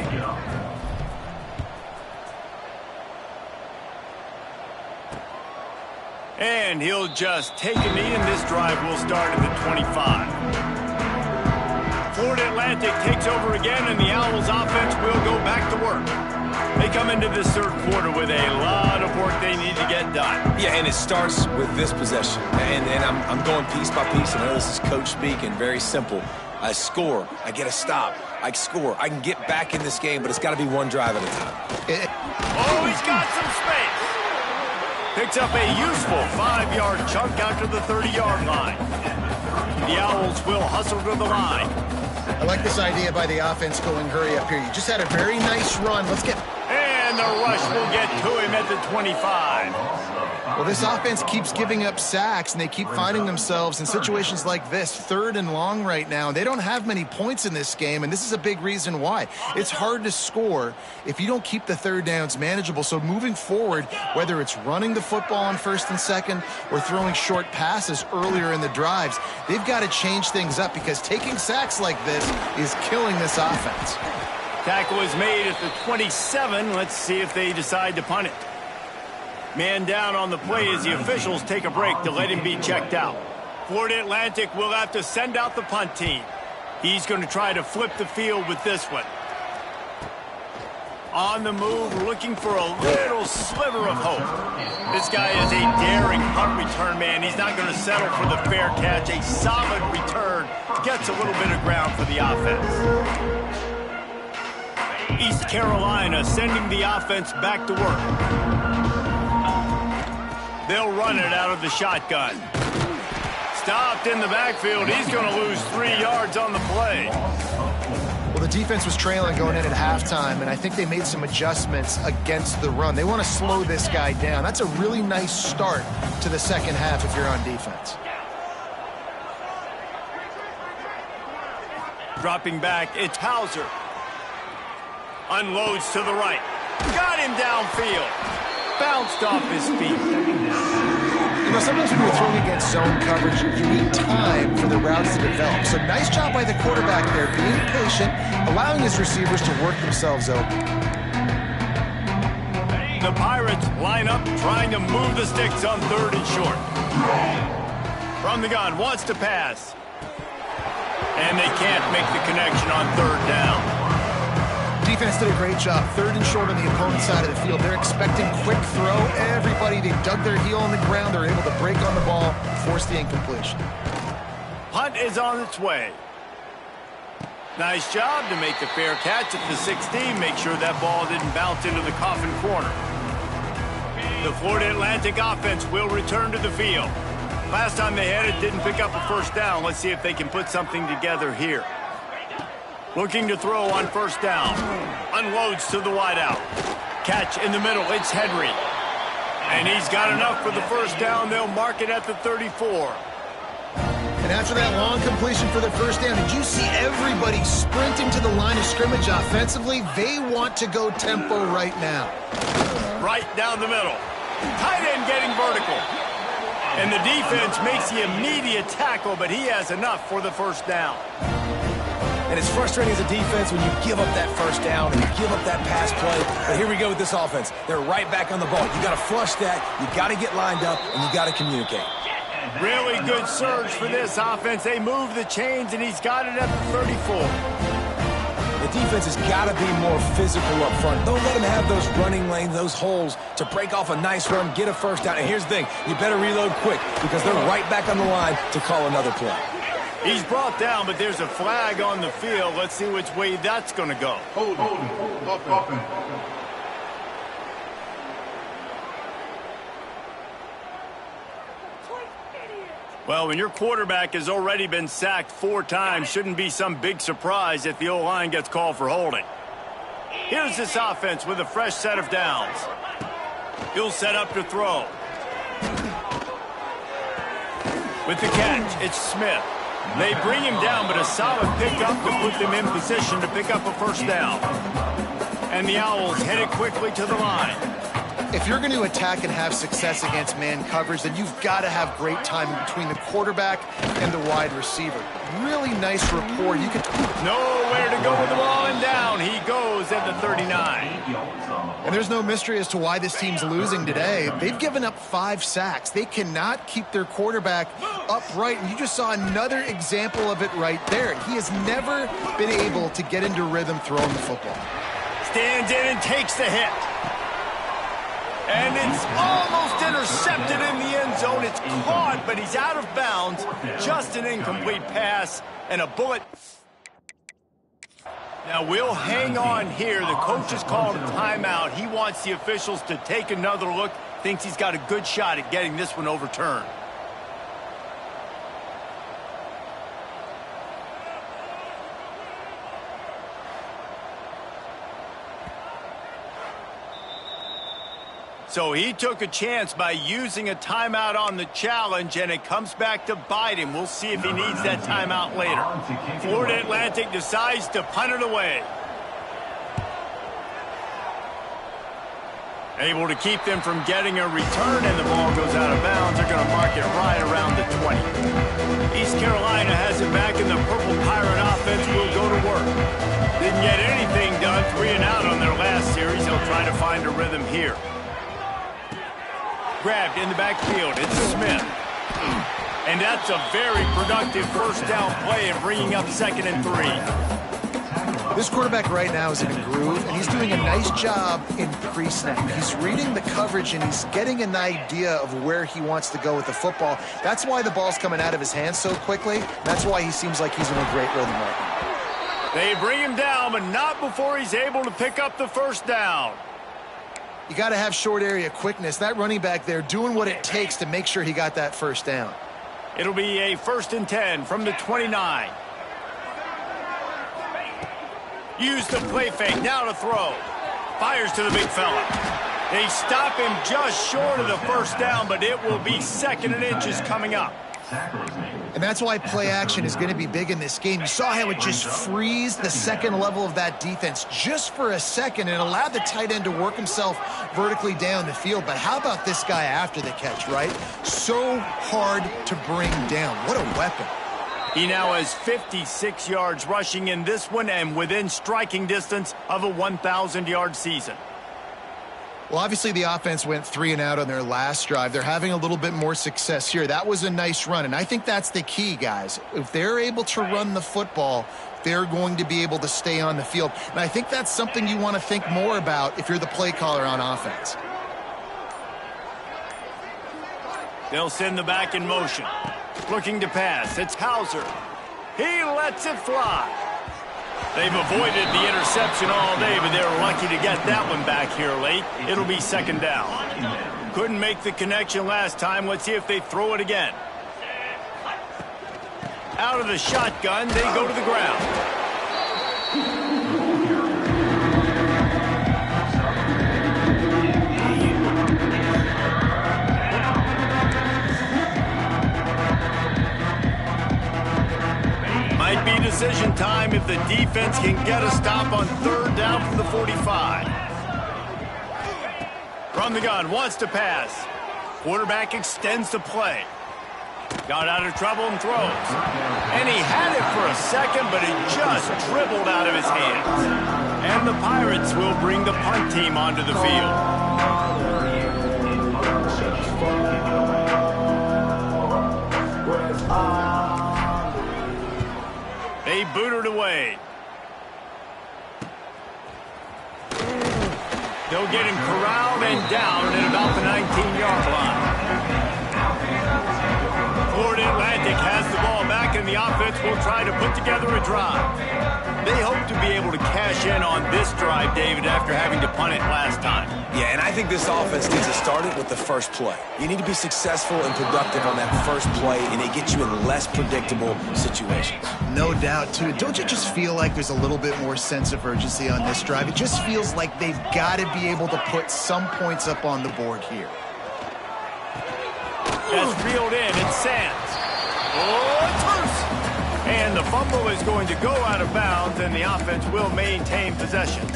And he'll just take a knee, and this drive will start at the 25. Florida Atlantic takes over again, and the Owls offense will go back to work. They come into this third quarter with a lot of work they need to get done. Yeah, and it starts with this possession. And I'm going piece by piece. I know this is coach speaking, very simple. I score, I get a stop, I score. I can get back in this game, but it's got to be one drive at a time. Oh, he's got some space. Picks up a useful 5-yard chunk out to the 30-yard line. The Owls will hustle to the line. I like this idea by the offense going hurry up here. You just had a very nice run. Let's get... And the rush will get to him at the 25. Well, this offense keeps giving up sacks, and they keep finding themselves in situations like this, 3rd and long right now. They don't have many points in this game, and this is a big reason why. It's hard to score if you don't keep the 3rd downs manageable. So moving forward, whether it's running the football on 1st and 2nd or throwing short passes earlier in the drives, they've got to change things up because taking sacks like this is killing this offense. Tackle is made at the 27. Let's see if they decide to punt it. Man down on the play as the officials take a break to let him be checked out. Florida Atlantic will have to send out the punt team. He's going to try to flip the field with this one. On the move, looking for a little sliver of hope. This guy is a daring punt return man. He's not going to settle for the fair catch. A solid return gets a little bit of ground for the offense. East Carolina sending the offense back to work. They'll run it out of the shotgun. Stopped in the backfield. He's going to lose 3 yards on the play. Well, the defense was trailing going in at halftime, and I think they made some adjustments against the run. They want to slow this guy down. That's a really nice start to the second half if you're on defense. Dropping back, it's Hauser. Unloads to the right. Got him downfield. Bounced off his feet. You know, sometimes when you're throwing against zone coverage, you need time for the routes to develop. So nice job by the quarterback there, being patient, allowing his receivers to work themselves open. The Pirates line up, trying to move the sticks on 3rd and short. From the gun, wants to pass. And they can't make the connection on 3rd down. Defense did a great job. 3rd and short on the opponent's side of the field. They're expecting quick throw. Everybody, they dug their heel on the ground. They're able to break on the ball, force the incompletion. Punt is on its way. Nice job to make the fair catch at the 16. Make sure that ball didn't bounce into the coffin corner. The Florida Atlantic offense will return to the field. Last time they had it, didn't pick up a 1st down. Let's see if they can put something together here. Looking to throw on 1st down. Unloads to the wideout. Catch in the middle. It's Henry. And he's got enough for the 1st down. They'll mark it at the 34. And after that long completion for the 1st down, did you see everybody sprinting to the line of scrimmage offensively? They want to go tempo right now. Right down the middle. Tight end getting vertical. And the defense makes the immediate tackle, but he has enough for the 1st down. And it's frustrating as a defense when you give up that 1st down and you give up that pass play. But here we go with this offense. They're right back on the ball. You got to flush that. You got to get lined up, and you got to communicate. Really good surge for this offense. They move the chains, and he's got it at the 34. The defense has got to be more physical up front. Don't let them have those running lanes, those holes to break off a nice run, get a 1st down. And here's the thing. You better reload quick because they're right back on the line to call another play. He's brought down, but there's a flag on the field. Let's see which way that's going to go. Holding. Offense. Well, when your quarterback has already been sacked 4 times, shouldn't be some big surprise if the O-line gets called for holding. Here's this offense with a fresh set of downs. He'll set up to throw. With the catch, it's Smith. They bring him down, but a solid pickup to put them in position to pick up a first down. And the Owls headed quickly to the line. If you're going to attack and have success against man coverage, then you've got to have great timing between the quarterback and the wide receiver. Really nice rapport. You can nowhere to go with the ball, and down he goes at the 39. And there's no mystery as to why this team's losing today. They've given up 5 sacks. They cannot keep their quarterback upright, and you just saw another example of it right there. He has never been able to get into rhythm throwing the football. Stands in and takes the hit. And it's almost intercepted in the end zone. It's caught, but he's out of bounds. Just an incomplete pass and a bullet. Now we'll hang on here. The coach has called a timeout. He wants the officials to take another look. Thinks he's got a good shot at getting this one overturned. So he took a chance by using a timeout on the challenge, and it comes back to bite him. We'll see if he needs that timeout later. Florida Atlantic decides to punt it away. Able to keep them from getting a return, and the ball goes out of bounds. They're going to mark it right around the 20. East Carolina has it back, and the Purple Pirate offense will go to work. Didn't get anything done, 3 and out on their last series. They'll try to find a rhythm here. Grabbed in the backfield, it's Smith. And that's a very productive first down play and bringing up 2nd and 3. This quarterback right now is in a groove, and he's doing a nice job in pre-snap. He's reading the coverage, and he's getting an idea of where he wants to go with the football. That's why the ball's coming out of his hands so quickly. That's why he seems like he's in a great rhythm right now. They bring him down, but not before he's able to pick up the first down. You got to have short area quickness. That running back there doing what it takes to make sure he got that first down. It'll be a 1st and 10 from the 29. Use the play fake, now to throw. Fires to the big fella. They stop him just short of the first down, but it will be 2nd and inches coming up. And that's why play action is going to be big in this game. You saw how it just frees the second level of that defense just for a second and allowed the tight end to work himself vertically down the field. But how about this guy after the catch, right? So hard to bring down. What a weapon. He now has 56 yards rushing in this one and within striking distance of a 1,000-yard season. Well, obviously the offense went 3 and out on their last drive. They're having a little bit more success here. That was a nice run, and I think that's the key, guys. If they're able to run the football, they're going to be able to stay on the field. And I think that's something you want to think more about if you're the play caller on offense. They'll send the back in motion. Looking to pass. It's Hauser. He lets it fly. They've avoided the interception all day, but they're lucky to get that one back here late. It'll be 2nd down. Couldn't make the connection last time. Let's see if they throw it again. Out of the shotgun, they go to the ground. Might be decision time if the defense can get a stop on 3rd down from the 45. From the gun, wants to pass. Quarterback extends the play. Got out of trouble and throws. And he had it for a second, but it just dribbled out of his hands. And the Pirates will bring the punt team onto the field. They boot it away. They'll get him corralled and down at about the 19-yard line. Florida Atlantic has the ball back, and the offense will try to put together a drive. They hope to be able to cash in on this drive, David, after having to punt it last time. Yeah, and I think think this offense needs to start it with the first play. You need to be successful and productive on that first play, and it gets you in less predictable situations. No doubt, too. Don't you just feel like there's a little bit more sense of urgency on this drive? It just feels like they've got to be able to put some points up on the board here. That's reeled in. It's Sands. Oh, it's loose. And the fumble is going to go out of bounds, and the offense will maintain possession.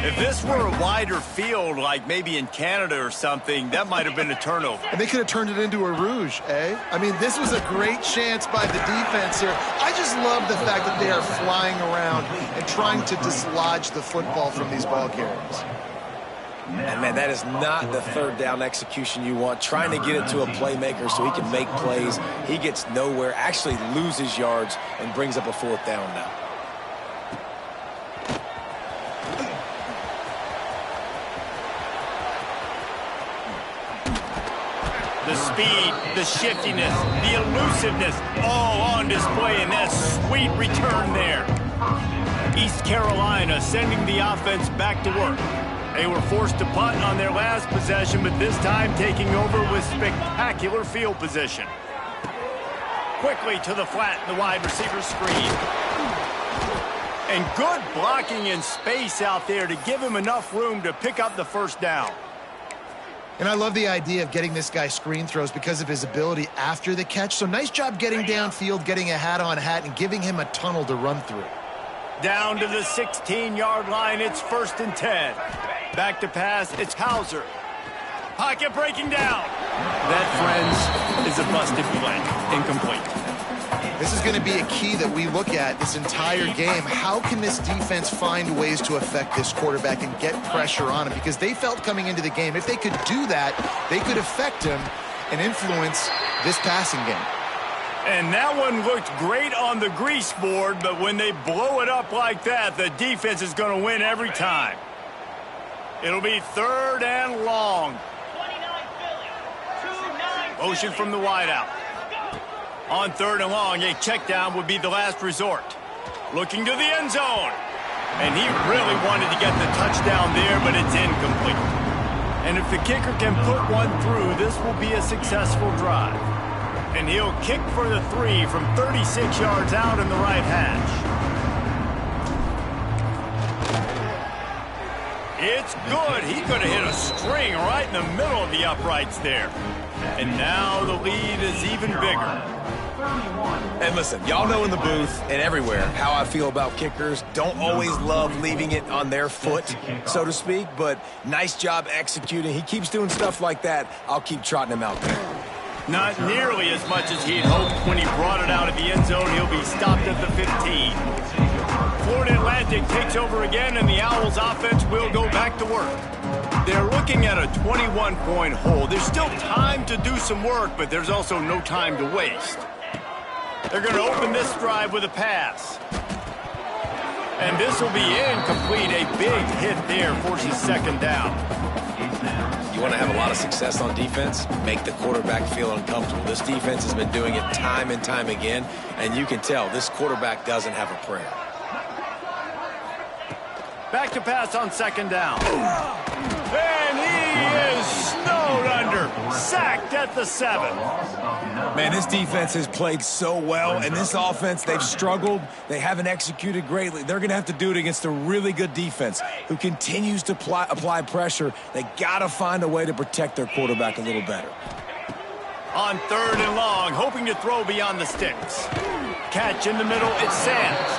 If this were a wider field, like maybe in Canada or something, that might have been a turnover. And they could have turned it into a rouge, eh? I mean, this was a great chance by the defense here. I just love the fact that they are flying around and trying to dislodge the football from these ball carriers. And, man, that is not the third down execution you want. Trying to get it to a playmaker so he can make plays. He gets nowhere, actually loses yards, and brings up a fourth down now. The speed, the shiftiness, the elusiveness, all on display in that sweet return there. East Carolina sending the offense back to work. They were forced to punt on their last possession, but this time taking over with spectacular field position. Quickly to the flat, the wide receiver screen. And good blocking in space out there to give him enough room to pick up the first down. And I love the idea of getting this guy screen throws because of his ability after the catch. So nice job getting downfield, getting a hat-on-hat, and giving him a tunnel to run through. Down to the 16-yard line, it's 1st and 10. Back to pass, it's Hauser. Pocket breaking down. That, friends, is a busted play. Incomplete. This is going to be a key that we look at this entire game. How can this defense find ways to affect this quarterback and get pressure on him? Because they felt coming into the game, if they could do that, they could affect him and influence this passing game. And that one looked great on the grease board, but when they blow it up like that, the defense is going to win every time. It'll be 3rd and long. 29 Philly. 2-9 Motion from the wideout. On 3rd and long, a check down would be the last resort. Looking to the end zone. And he really wanted to get the touchdown there, but it's incomplete. And if the kicker can put one through, this will be a successful drive. And he'll kick for the 3 from 36 yards out in the right hash. It's good. He could have hit a string right in the middle of the uprights there. And now the lead is even bigger. And listen, y'all know in the booth and everywhere how I feel about kickers. Don't always love leaving it on their foot, so to speak, but nice job executing. He keeps doing stuff like that. I'll keep trotting him out there. Not nearly as much as he'd hoped when he brought it out of the end zone. He'll be stopped at the 15. Florida Atlantic takes over again, and the Owls offense will go back to work. They're looking at a 21-point hold. There's still time to do some work, but there's also no time to waste. They're going to open this drive with a pass. And this will be incomplete. A big hit there forces 2nd down. You want to have a lot of success on defense? Make the quarterback feel uncomfortable. This defense has been doing it time and time again, and you can tell this quarterback doesn't have a prayer. Back to pass on 2nd down. And he is snowed under. Sacked at the 7. Man, this defense has played so well, and this offense, they've struggled. They haven't executed greatly. They're going to have to do it against a really good defense who continues to apply pressure. They got to find a way to protect their quarterback a little better. On 3rd and long, hoping to throw beyond the sticks. Catch in the middle, it's Sands.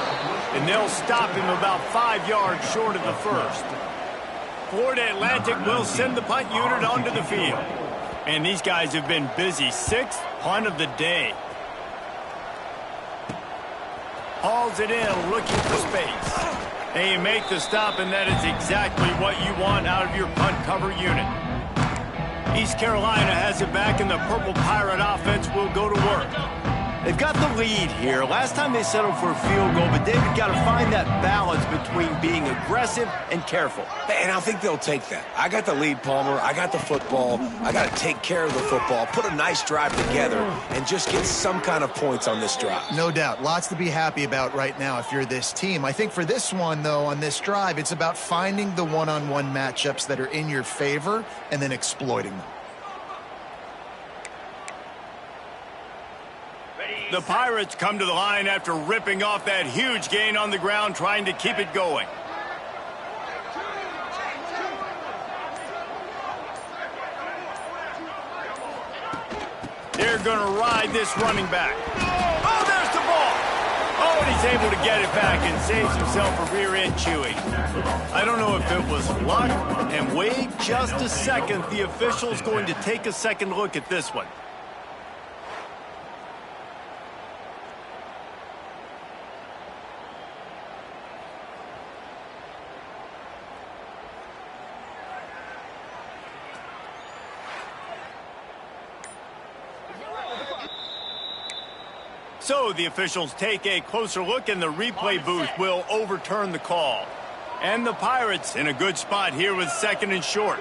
And they'll stop him about 5 yards short of the 1st. Florida Atlantic will send the punt unit onto the field. And these guys have been busy. 6th punt of the day. Hauls it in, looking for space. They make the stop, and that is exactly what you want out of your punt cover unit. East Carolina has it back, and the Purple Pirate offense will go to work. They've got the lead here. Last time they settled for a field goal, but David got to find that balance between being aggressive and careful. And I think they'll take that. I got the lead, Palmer. I got the football. I got to take care of the football, put a nice drive together, and just get some kind of points on this drive. No doubt. Lots to be happy about right now if you're this team. I think for this one, though, on this drive, it's about finding the one-on-one matchups that are in your favor and then exploiting them. The Pirates come to the line after ripping off that huge gain on the ground, trying to keep it going. They're going to ride this running back. Oh, there's the ball. Oh, and he's able to get it back and saves himself a rear end chewing. I don't know if it was luck, and wait just a second. The official's going to take a second look at this one. So the officials take a closer look, and the replay booth will overturn the call. And the Pirates in a good spot here with second and short.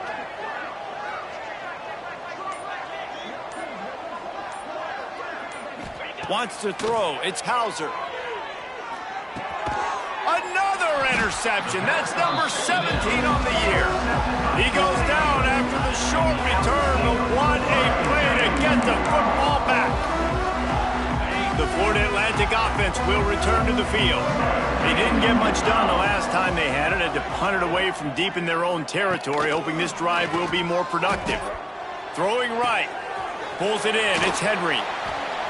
Wants to throw. It's Hauser. Another interception. That's number 17 on the year. He goes down after the short return, but what a play to get the football back. The Florida Atlantic offense will return to the field. They didn't get much done the last time they had it. Had to punt it away from deep in their own territory, hoping this drive will be more productive. Throwing right. Pulls it in. It's Henry.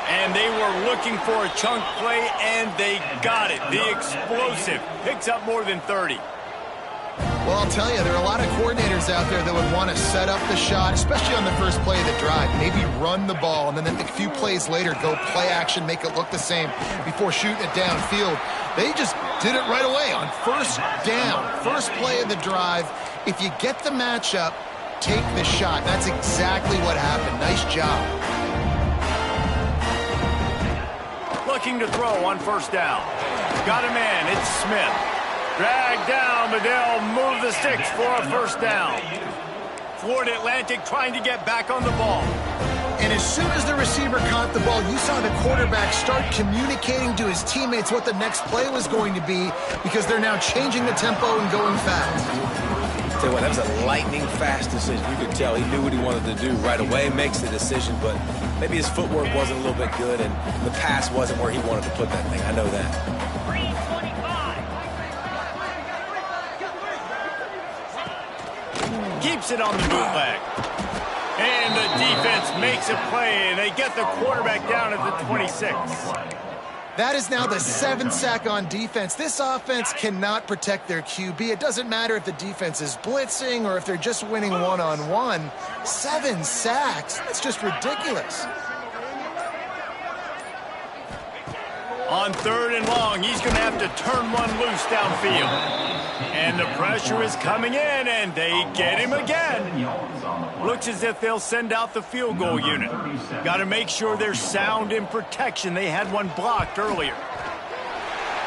And they were looking for a chunk play, and they got it. The explosive picks up more than 30. Well, I'll tell you, there are a lot of coordinators out there that would want to set up the shot, especially on the first play of the drive. Maybe run the ball, and then a few plays later, go play action, make it look the same before shooting it downfield. They just did it right away on first down. First play of the drive. If you get the matchup, take the shot. That's exactly what happened. Nice job. Looking to throw on first down. Got a man. It's Smith. Dragged down, but they'll move the sticks for a first down. Florida Atlantic trying to get back on the ball. And as soon as the receiver caught the ball, you saw the quarterback start communicating to his teammates what the next play was going to be, because they're now changing the tempo and going fast. Tell you what, that was a lightning-fast decision. You could tell he knew what he wanted to do right away, makes the decision, but maybe his footwork wasn't a little bit good, and the pass wasn't where he wanted to put that thing. I know that. Keeps it on the bootleg. And the defense makes a play, and they get the quarterback down at the 26. That is now the 7th sack on defense. This offense cannot protect their QB. It doesn't matter if the defense is blitzing or if they're just winning one-on-one. 7 sacks. That's just ridiculous. On third and long, he's going to have to turn one loose downfield. And the pressure is coming in, and they get him again. Looks as if they'll send out the field goal unit. Got to make sure they're sound in protection. They had one blocked earlier.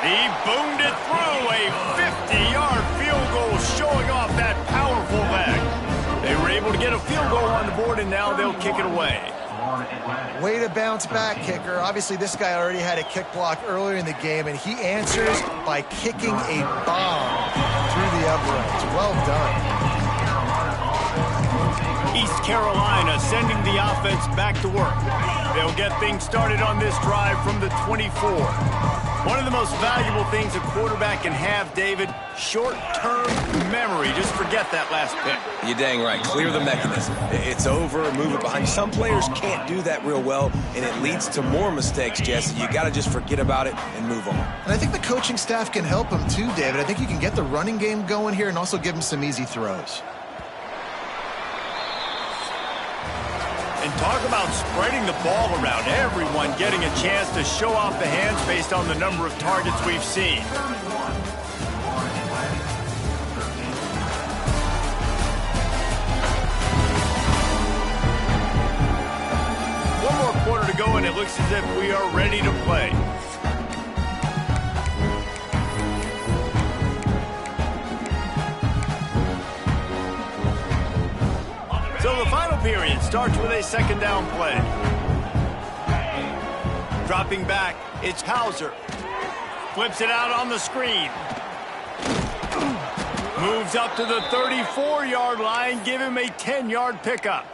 He boomed it through. A 50-yard field goal showing off that powerful leg. They were able to get a field goal on the board, and now they'll kick it away. Way to bounce back, kicker. Obviously, this guy already had a kick block earlier in the game, and he answers by kicking a bomb through the uprights. Well done. East Carolina sending the offense back to work. They'll get things started on this drive from the 24. One of the most valuable things a quarterback can have, David, short-term memory. Just forget that last pick. You're dang right. Clear the mechanism. It's over, move it behind you. Some players can't do that real well, and it leads to more mistakes, Jesse. You got to just forget about it and move on. And I think the coaching staff can help him too, David. I think you can get the running game going here and also give him some easy throws. And talk about spreading the ball around. Everyone getting a chance to show off the hands based on the number of targets we've seen. One more quarter to go, and it it looks as if we are ready to play. So the final period starts with a second down play. Dropping back, it's Hauser. Flips it out on the screen. Moves up to the 34-yard line, give him a 10-yard pickup.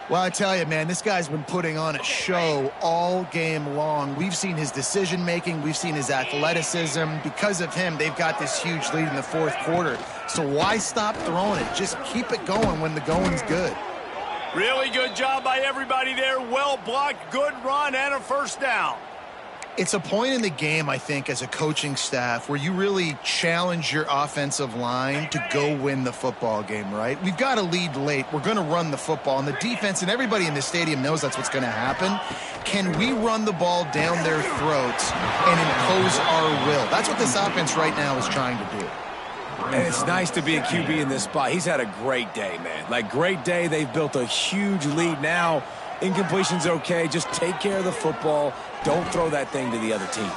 Well, I tell you, man, this guy's been putting on a show all game long. We've seen his decision-making. We've seen his athleticism. Because of him, they've got this huge lead in the fourth quarter. So why stop throwing it? Just keep it going when the going's good. Really good job by everybody there. Well blocked, good run, and a first down. It's a point in the game, I think, as a coaching staff where you really challenge your offensive line to go win the football game, right? We've got to lead late. We're going to run the football. And the defense and everybody in the stadium knows that's what's going to happen. Can we run the ball down their throats and impose our will? That's what this offense right now is trying to do. And it's nice to be a QB in this spot. He's had a great day, man. Like, great day. They've built a huge lead now. Incompletion's okay. Just take care of the football. Don't throw that thing to the other team.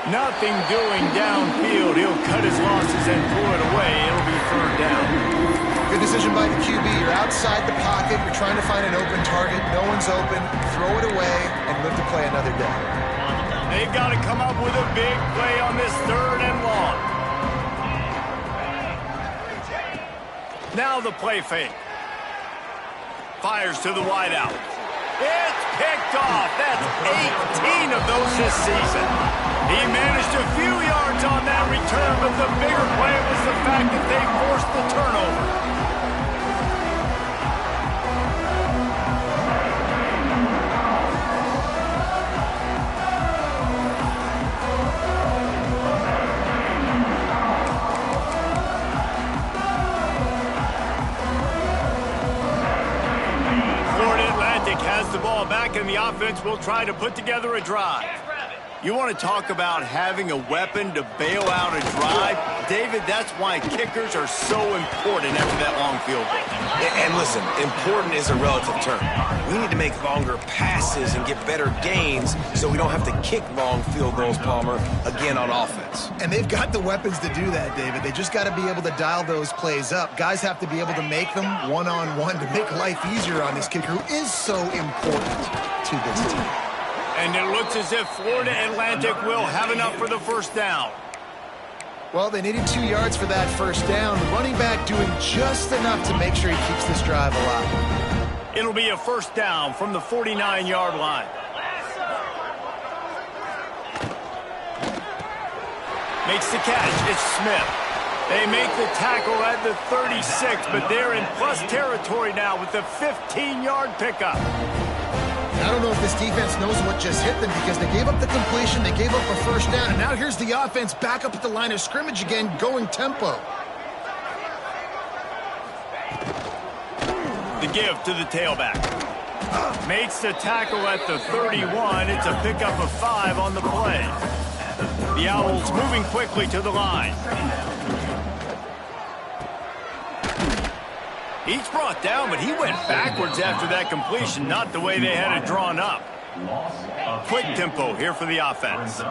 Nothing doing downfield. He'll cut his losses and pull it away. It'll be third down. Good decision by the QB. You're outside the pocket. You're trying to find an open target. No one's open. Throw it away and live to play another day. They've got to come up with a big play on this third and long. Now the play fake. Fires to the wideout. It's picked off. That's 18 of those this season. He managed a few yards on that return, but the bigger play was the fact that they forced the turnover. Has the ball back, and the offense will try to put together a drive. You want to talk about having a weapon to bail out a drive? David, that's why kickers are so important after that long field goal. And listen, important is a relative term. We need to make longer passes and get better gains so we don't have to kick long field goals, Palmer, again on offense. And they've got the weapons to do that, David. They just got to be able to dial those plays up. Guys have to be able to make them one-on-one to make life easier on this kicker who is so important to this team. And it looks as if Florida Atlantic will have enough for the first down. Well, they needed 2 yards for that first down. The running back doing just enough to make sure he keeps this drive alive. It'll be a first down from the 49-yard line. Makes the catch. It's Smith. They make the tackle at the 36, but they're in plus territory now with the 15-yard pickup. I don't know if this defense knows what just hit them because they gave up the completion, they gave up a first down, and now here's the offense back up at the line of scrimmage again, going tempo. The give to the tailback. Makes the tackle at the 31. It's a pickup of 5 on the play. The Owls moving quickly to the line. He's brought down, but he went backwards after that completion, not the way they had it drawn up. Quick tempo here for the offense.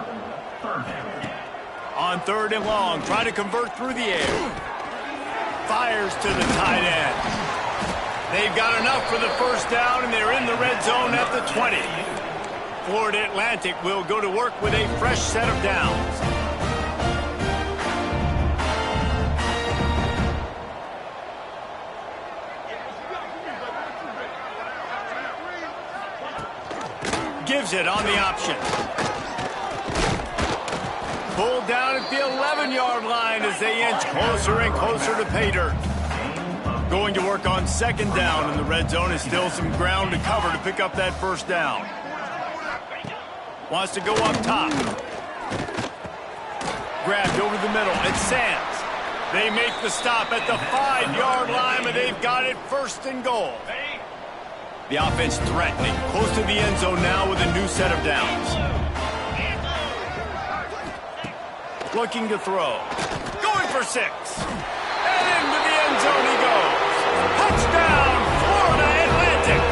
On third and long, try to convert through the air. Fires to the tight end. They've got enough for the first down, and they're in the red zone at the 20. Florida Atlantic will go to work with a fresh set of downs. Gives it on the option. Pulled down at the 11-yard line as they inch closer and closer to pay dirt. Going to work on second down in the red zone. Is still some ground to cover to pick up that first down. Wants to go up top. Grabbed over the middle. It's Sands. They make the stop at the 5-yard line, but they've got it first and goal. The offense threatening, close to the end zone now with a new set of downs. Looking to throw. Going for 6. And into the end zone he goes. Touchdown, Florida Atlantic.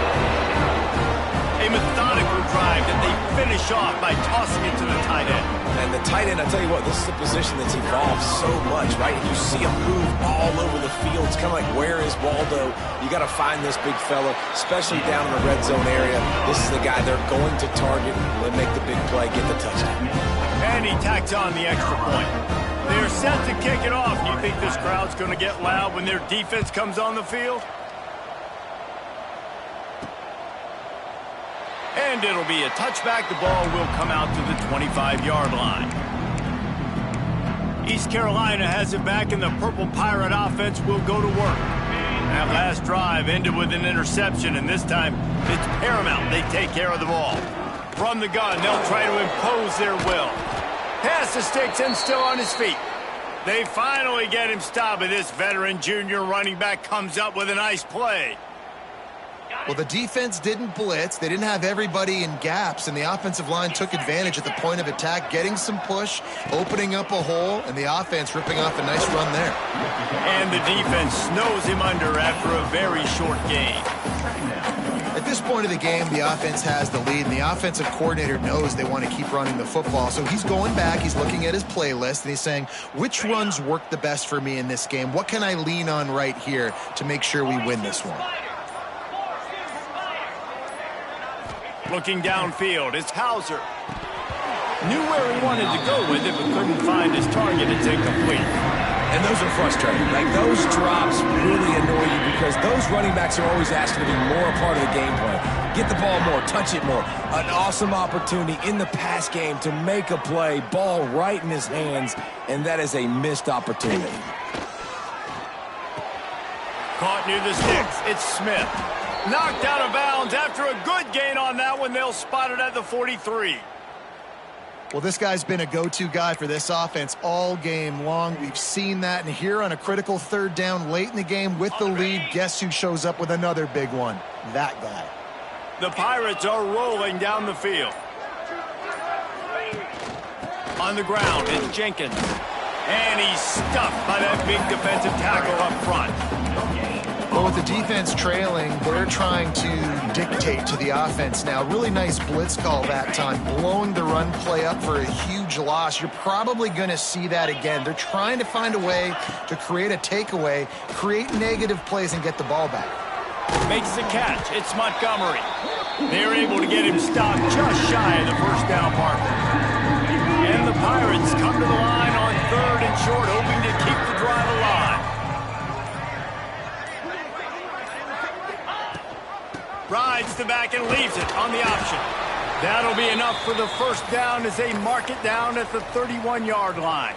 finish off by tossing it to the tight end. And the tight end, I tell you what, this is a position that's evolved so much, right? You see him move all over the field. It's kind of like, where is Waldo? You got to find this big fella, especially down in the red zone area. This is the guy they're going to target and make the big play, get the touchdown. And he tacks on the extra point. They're set to kick it off. Do you think this crowd's going to get loud when their defense comes on the field? And it'll be a touchback. The ball will come out to the 25-yard line. East Carolina has it back, and the Purple Pirate offense will go to work. That last drive ended with an interception, and this time it's paramount they take care of the ball. From the gun, they'll try to impose their will. Pass the sticks and still on his feet. They finally get him stopped, but this veteran junior running back comes up with a nice play. Well, the defense didn't blitz. They didn't have everybody in gaps, and the offensive line took advantage at the point of attack, getting some push, opening up a hole, and the offense ripping off a nice run there. And the defense snows him under after a very short gain. At this point of the game, the offense has the lead, and the offensive coordinator knows they want to keep running the football. So he's going back, he's looking at his playlist, and he's saying, which runs work the best for me in this game? What can I lean on right here to make sure we win this one? Looking downfield, it's Hauser. Knew where he wanted to go with it, but couldn't find his target. It's incomplete. And those are frustrating. Like, those drops really annoy you because those running backs are always asking to be more a part of the game plan. Get the ball more, touch it more. An awesome opportunity in the pass game to make a play, ball right in his hands, and that is a missed opportunity. Caught near the sticks. It's Smith. Knocked out of bounds. After a good gain on that one, they'll spot it at the 43. Well, this guy's been a go-to guy for this offense all game long. We've seen that, and here on a critical third down late in the game with the lead, guess who shows up with another big one? That guy. The Pirates are rolling down the field. On the ground, it's Jenkins. And he's stuffed by that big defensive tackle up front. Well, with the defense trailing, they're trying to dictate to the offense now. Really nice blitz call that time, blowing the run play up for a huge loss. You're probably going to see that again. They're trying to find a way to create a takeaway, create negative plays, and get the ball back. Makes the catch. It's Montgomery. They're able to get him stopped just shy of the first down marker. And the Pirates come to the line on 3rd and short, hoping to keep the drive alive. Rides the back and leaves it on the option. That'll be enough for the first down as they mark it down at the 31-yard line.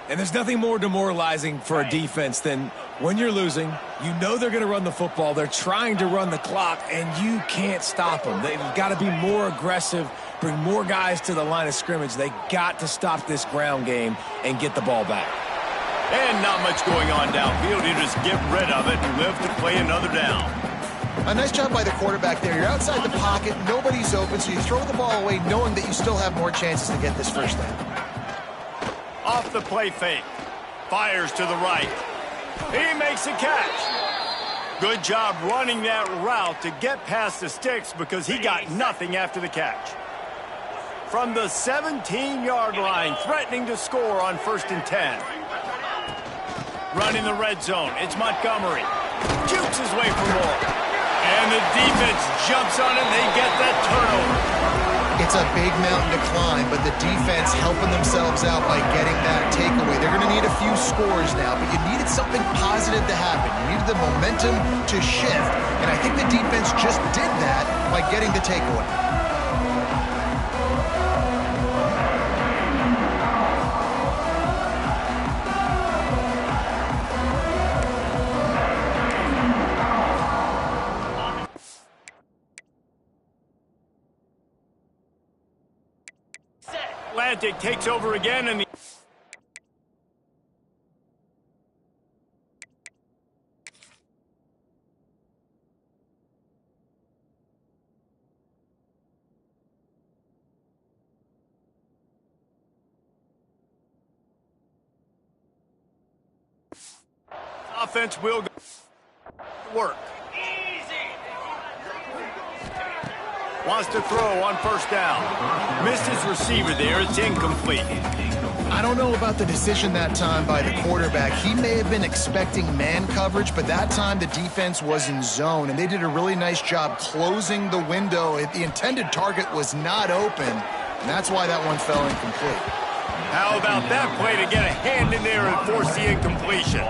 And there's nothing more demoralizing for a defense than when you're losing, you know they're going to run the football, they're trying to run the clock, and you can't stop them. They've got to be more aggressive, bring more guys to the line of scrimmage. They got to stop this ground game and get the ball back. And not much going on downfield. You just get rid of it and live to play another down. A nice job by the quarterback there. You're outside the pocket, nobody's open, so you throw the ball away knowing that you still have more chances to get this first down. Off the play fake. Fires to the right. He makes a catch. Good job running that route to get past the sticks because he got nothing after the catch. From the 17-yard line, threatening to score on 1st and 10. Running the red zone, it's Montgomery. Jukes his way for more. And the defense jumps on it, they get that turnover. It's a big mountain to climb, but the defense helping themselves out by getting that takeaway. They're going to need a few scores now, but you needed something positive to happen. You needed the momentum to shift, and I think the defense just did that by getting the takeaway. Atlantic takes over again, and the offense will work. Wants to throw on first down. Missed his receiver there. It's incomplete. I don't know about the decision that time by the quarterback. He may have been expecting man coverage, but that time the defense was in zone, and they did a really nice job closing the window. The intended target was not open, and that's why that one fell incomplete. How about that play to get a hand in there and force the incompletion?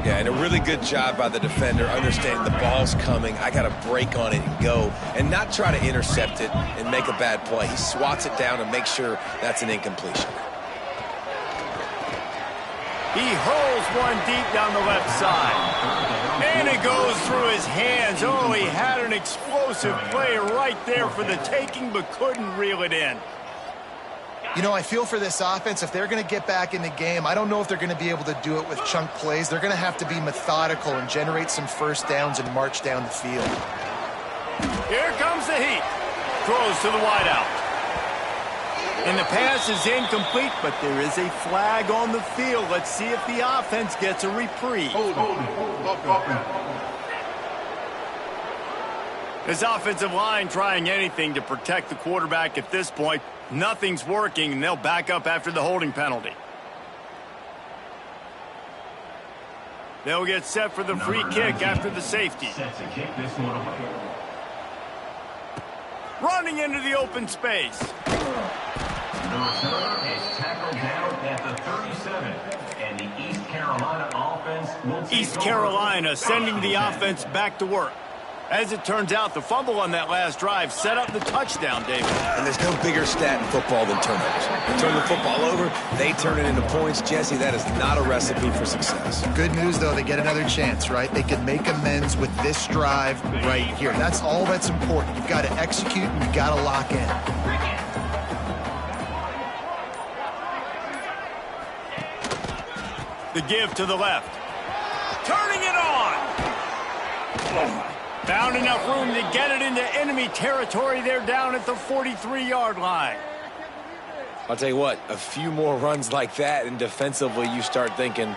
Yeah, and a really good job by the defender, understanding the ball's coming. I got to break on it and go, and not try to intercept it and make a bad play. He swats it down and makes sure that's an incompletion. He hurls one deep down the left side. And it goes through his hands. Oh, he had an explosive play right there for the taking, but couldn't reel it in. You know, I feel for this offense, if they're going to get back in the game, I don't know if they're going to be able to do it with chunk plays. They're going to have to be methodical and generate some first downs and march down the field. Here comes the heat. Throws to the wideout. And the pass is incomplete, but there is a flag on the field. Let's see if the offense gets a reprieve. This offensive line trying anything to protect the quarterback at this point. Nothing's working, and they'll back up after the holding penalty. They'll get set for the free kick after the safety. Set to kick this one away. Running into the open space. The returner is tackled down at the 37, and the East Carolina offense will take East Carolina sending the offense back to work. As it turns out, the fumble on that last drive set up the touchdown, David. And there's no bigger stat in football than turnovers. They turn the football over, they turn it into points. Jesse, that is not a recipe for success. Good news, though, they get another chance, right? They can make amends with this drive right here. That's all that's important. You've got to execute and you've got to lock in. The give to the left. Turning it on. Found enough room to get it into enemy territory there down at the 43-yard line. I'll tell you what, a few more runs like that, and defensively you start thinking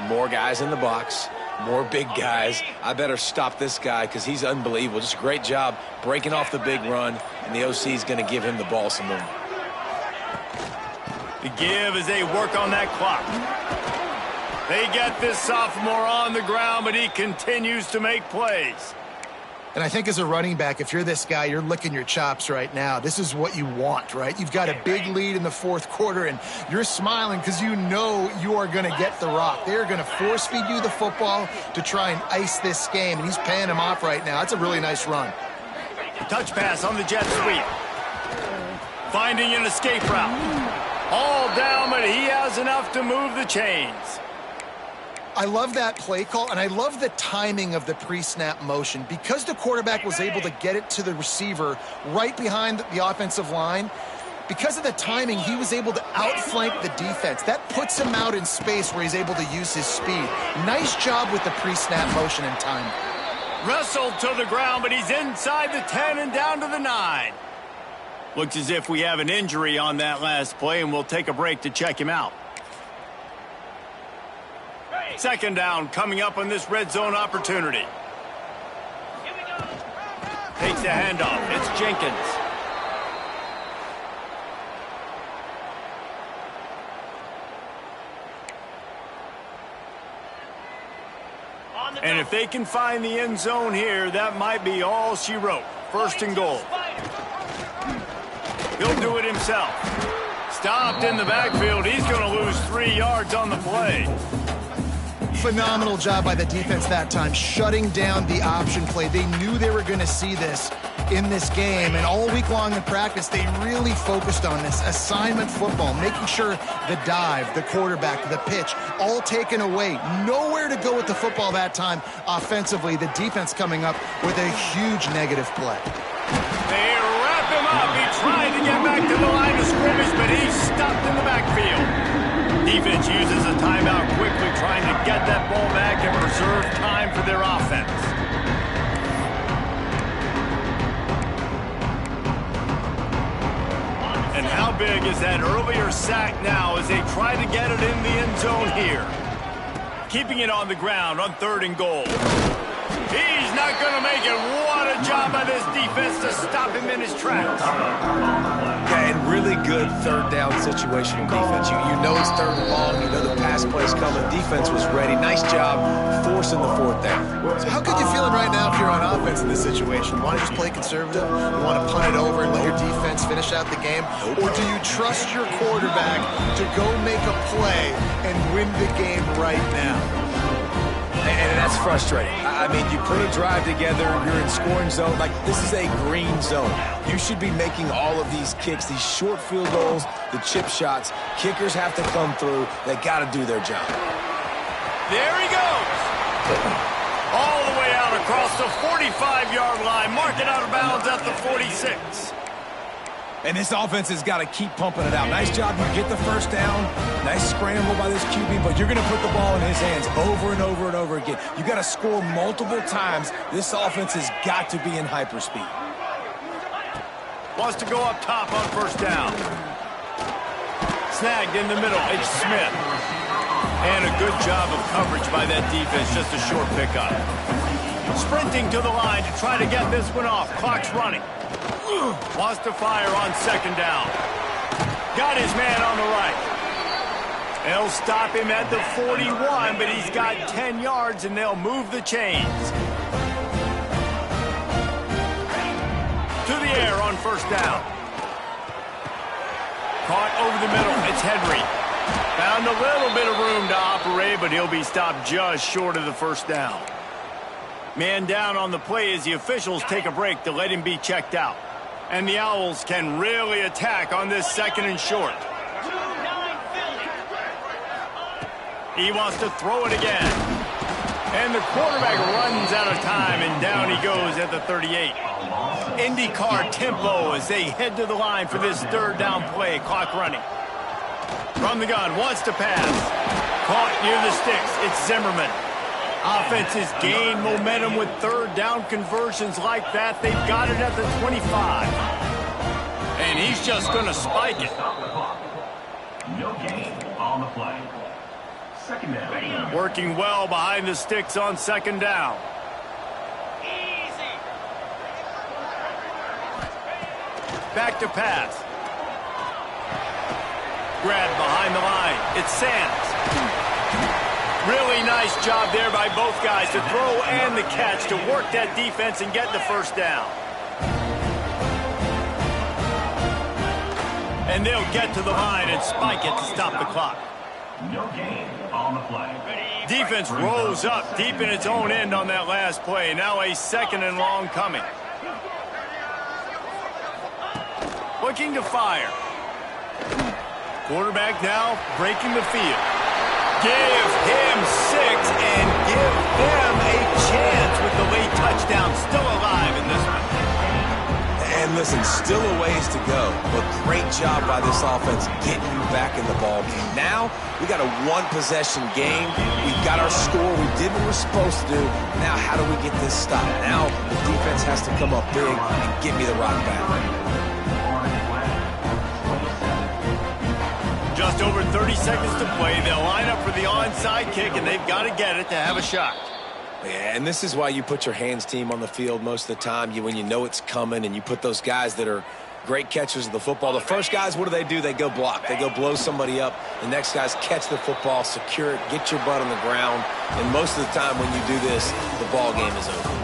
more guys in the box, more big guys. I better stop this guy because he's unbelievable. Just a great job breaking off the big run, and the OC is going to give him the ball some more. The give as they work on that clock. They get this sophomore on the ground, but he continues to make plays. And I think as a running back, if you're this guy, you're licking your chops right now. This is what you want, right? You've got a big lead in the fourth quarter, and you're smiling because you know you are going to get the rock. They're going to force feed you the football to try and ice this game, and he's paying him off right now. That's a really nice run. Touch pass on the jet sweep. Finding an escape route. All down, but he has enough to move the chains. I love that play call, and I love the timing of the pre-snap motion. Because the quarterback was able to get it to the receiver right behind the offensive line, because of the timing, he was able to outflank the defense. That puts him out in space where he's able to use his speed. Nice job with the pre-snap motion and timing. Wrestled to the ground, but he's inside the 10 and down to the 9. Looks as if we have an injury on that last play, and we'll take a break to check him out. Second down coming up on this red zone opportunity. Takes the handoff. It's Jenkins. And if they can find the end zone here, that might be all she wrote. First and goal. He'll do it himself. Stopped in the backfield. He's going to lose 3 yards on the play. Phenomenal job by the defense that time, shutting down the option play. They knew they were going to see this in this game, and all week long in practice, they really focused on this assignment football, making sure the dive, the quarterback, the pitch, all taken away. Nowhere to go with the football that time offensively. The defense coming up with a huge negative play. They wrap him up. He tried to get back to the line of scrimmage, but he's stopped in the backfield. Defense uses a timeout quickly, trying to get that ball back and preserve time for their offense. And how big is that earlier sack now as they try to get it in the end zone here? Keeping it on the ground on 3rd and goal. He's not going to make it. What a job by this defense to stop him in his tracks. Yeah, and really good third down situational defense. You know it's third and long. You know the pass play's coming. Defense was ready. Nice job forcing the fourth down. So how good you feeling right now if you're on offense in this situation? You want to just play conservative? You want to punt it over and let your defense finish out the game? Or do you trust your quarterback to go make a play and win the game right now? And that's frustrating. I mean, you put a drive together, you're in scoring zone. Like, this is a green zone. You should be making all of these kicks, these short field goals, the chip shots. Kickers have to come through. They got to do their job. There he goes. All the way out across the 45-yard line. Mark it out of bounds at the 46. And this offense has got to keep pumping it out. Nice job. You get the first down. Nice scramble by this QB, but you're going to put the ball in his hands over and over and over again. You got to score multiple times. This offense has got to be in hyperspeed. Wants to go up top on first down. Snagged in the middle. It's Smith. And a good job of coverage by that defense. Just a short pickup. Sprinting to the line to try to get this one off. Clock's running. Wants to fire on second down. Got his man on the right. They'll stop him at the 41, but he's got 10 yards, and they'll move the chains. To the air on first down. Caught over the middle. It's Henry. Found a little bit of room to operate, but he'll be stopped just short of the first down. Man down on the play as the officials take a break to let him be checked out. And the Owls can really attack on this second and short. He wants to throw it again. And the quarterback runs out of time, and down he goes at the 38. IndyCar tempo as they head to the line for this third down play. Clock running. From the gun, wants to pass. Caught near the sticks. It's Zimmerman. Offenses gain momentum with third down conversions like that. They've got it at the 25. And he's just going to spike it. No gain on the play. Second down. Working well behind the sticks on second down. Easy. Back to pass. Grab behind the line. It's Sands. Really nice job there by both guys to throw and the catch to work that defense and get the first down. And they'll get to the line and spike it to stop the clock. No gain on the play. Defense rose up deep in its own end on that last play. Now a second and long coming. Looking to fire. Quarterback now breaking the field. Give him 6 and give them a chance with the late touchdown. Still alive in this one. And listen, still a ways to go, but great job by this offense getting you back in the ball game. Now, we got a one-possession game. We got our score. We did what we're supposed to do. Now, how do we get this stopped? Now, the defense has to come up big and get me the rock back. Just over 30 seconds to play. They'll line up for the onside kick, and they've got to get it to have a shot. Yeah, and this is why you put your hands team on the field most of the time. When you know it's coming, and you put those guys that are great catchers of the football. The first guys, what do? They go block. They go blow somebody up. The next guys catch the football, secure it, get your butt on the ground. And most of the time when you do this, the ball game is over.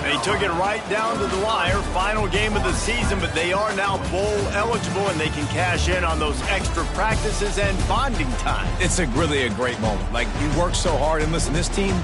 They took it right down to the wire. Final game of the season, but they are now bowl eligible, and they can cash in on those extra practices and bonding time. It's really a great moment. Like, you work so hard, and listen, this team,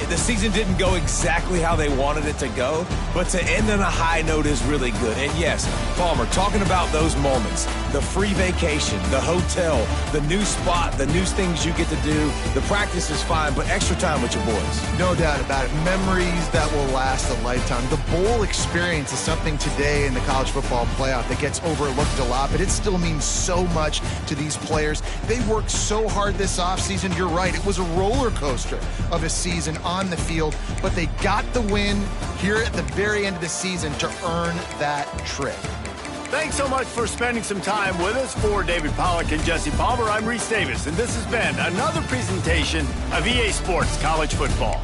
the season didn't go exactly how they wanted it to go, but to end on a high note is really good. And yes, Palmer, talking about those moments, the free vacation, the hotel, the new spot, the new things you get to do, the practice is fine, but extra time with your boys. No doubt about it. Memories that will last a lifetime. The bowl experience is something today in the college football playoff that gets overlooked a lot, but it still means so much to these players. They worked so hard this offseason. You're right. It was a roller coaster of a season on the field, but they got the win here at the very end of the season to earn that trip. Thanks so much for spending some time with us. For David Pollack and Jesse Palmer, I'm Reese Davis, and this has been another presentation of EA Sports College Football.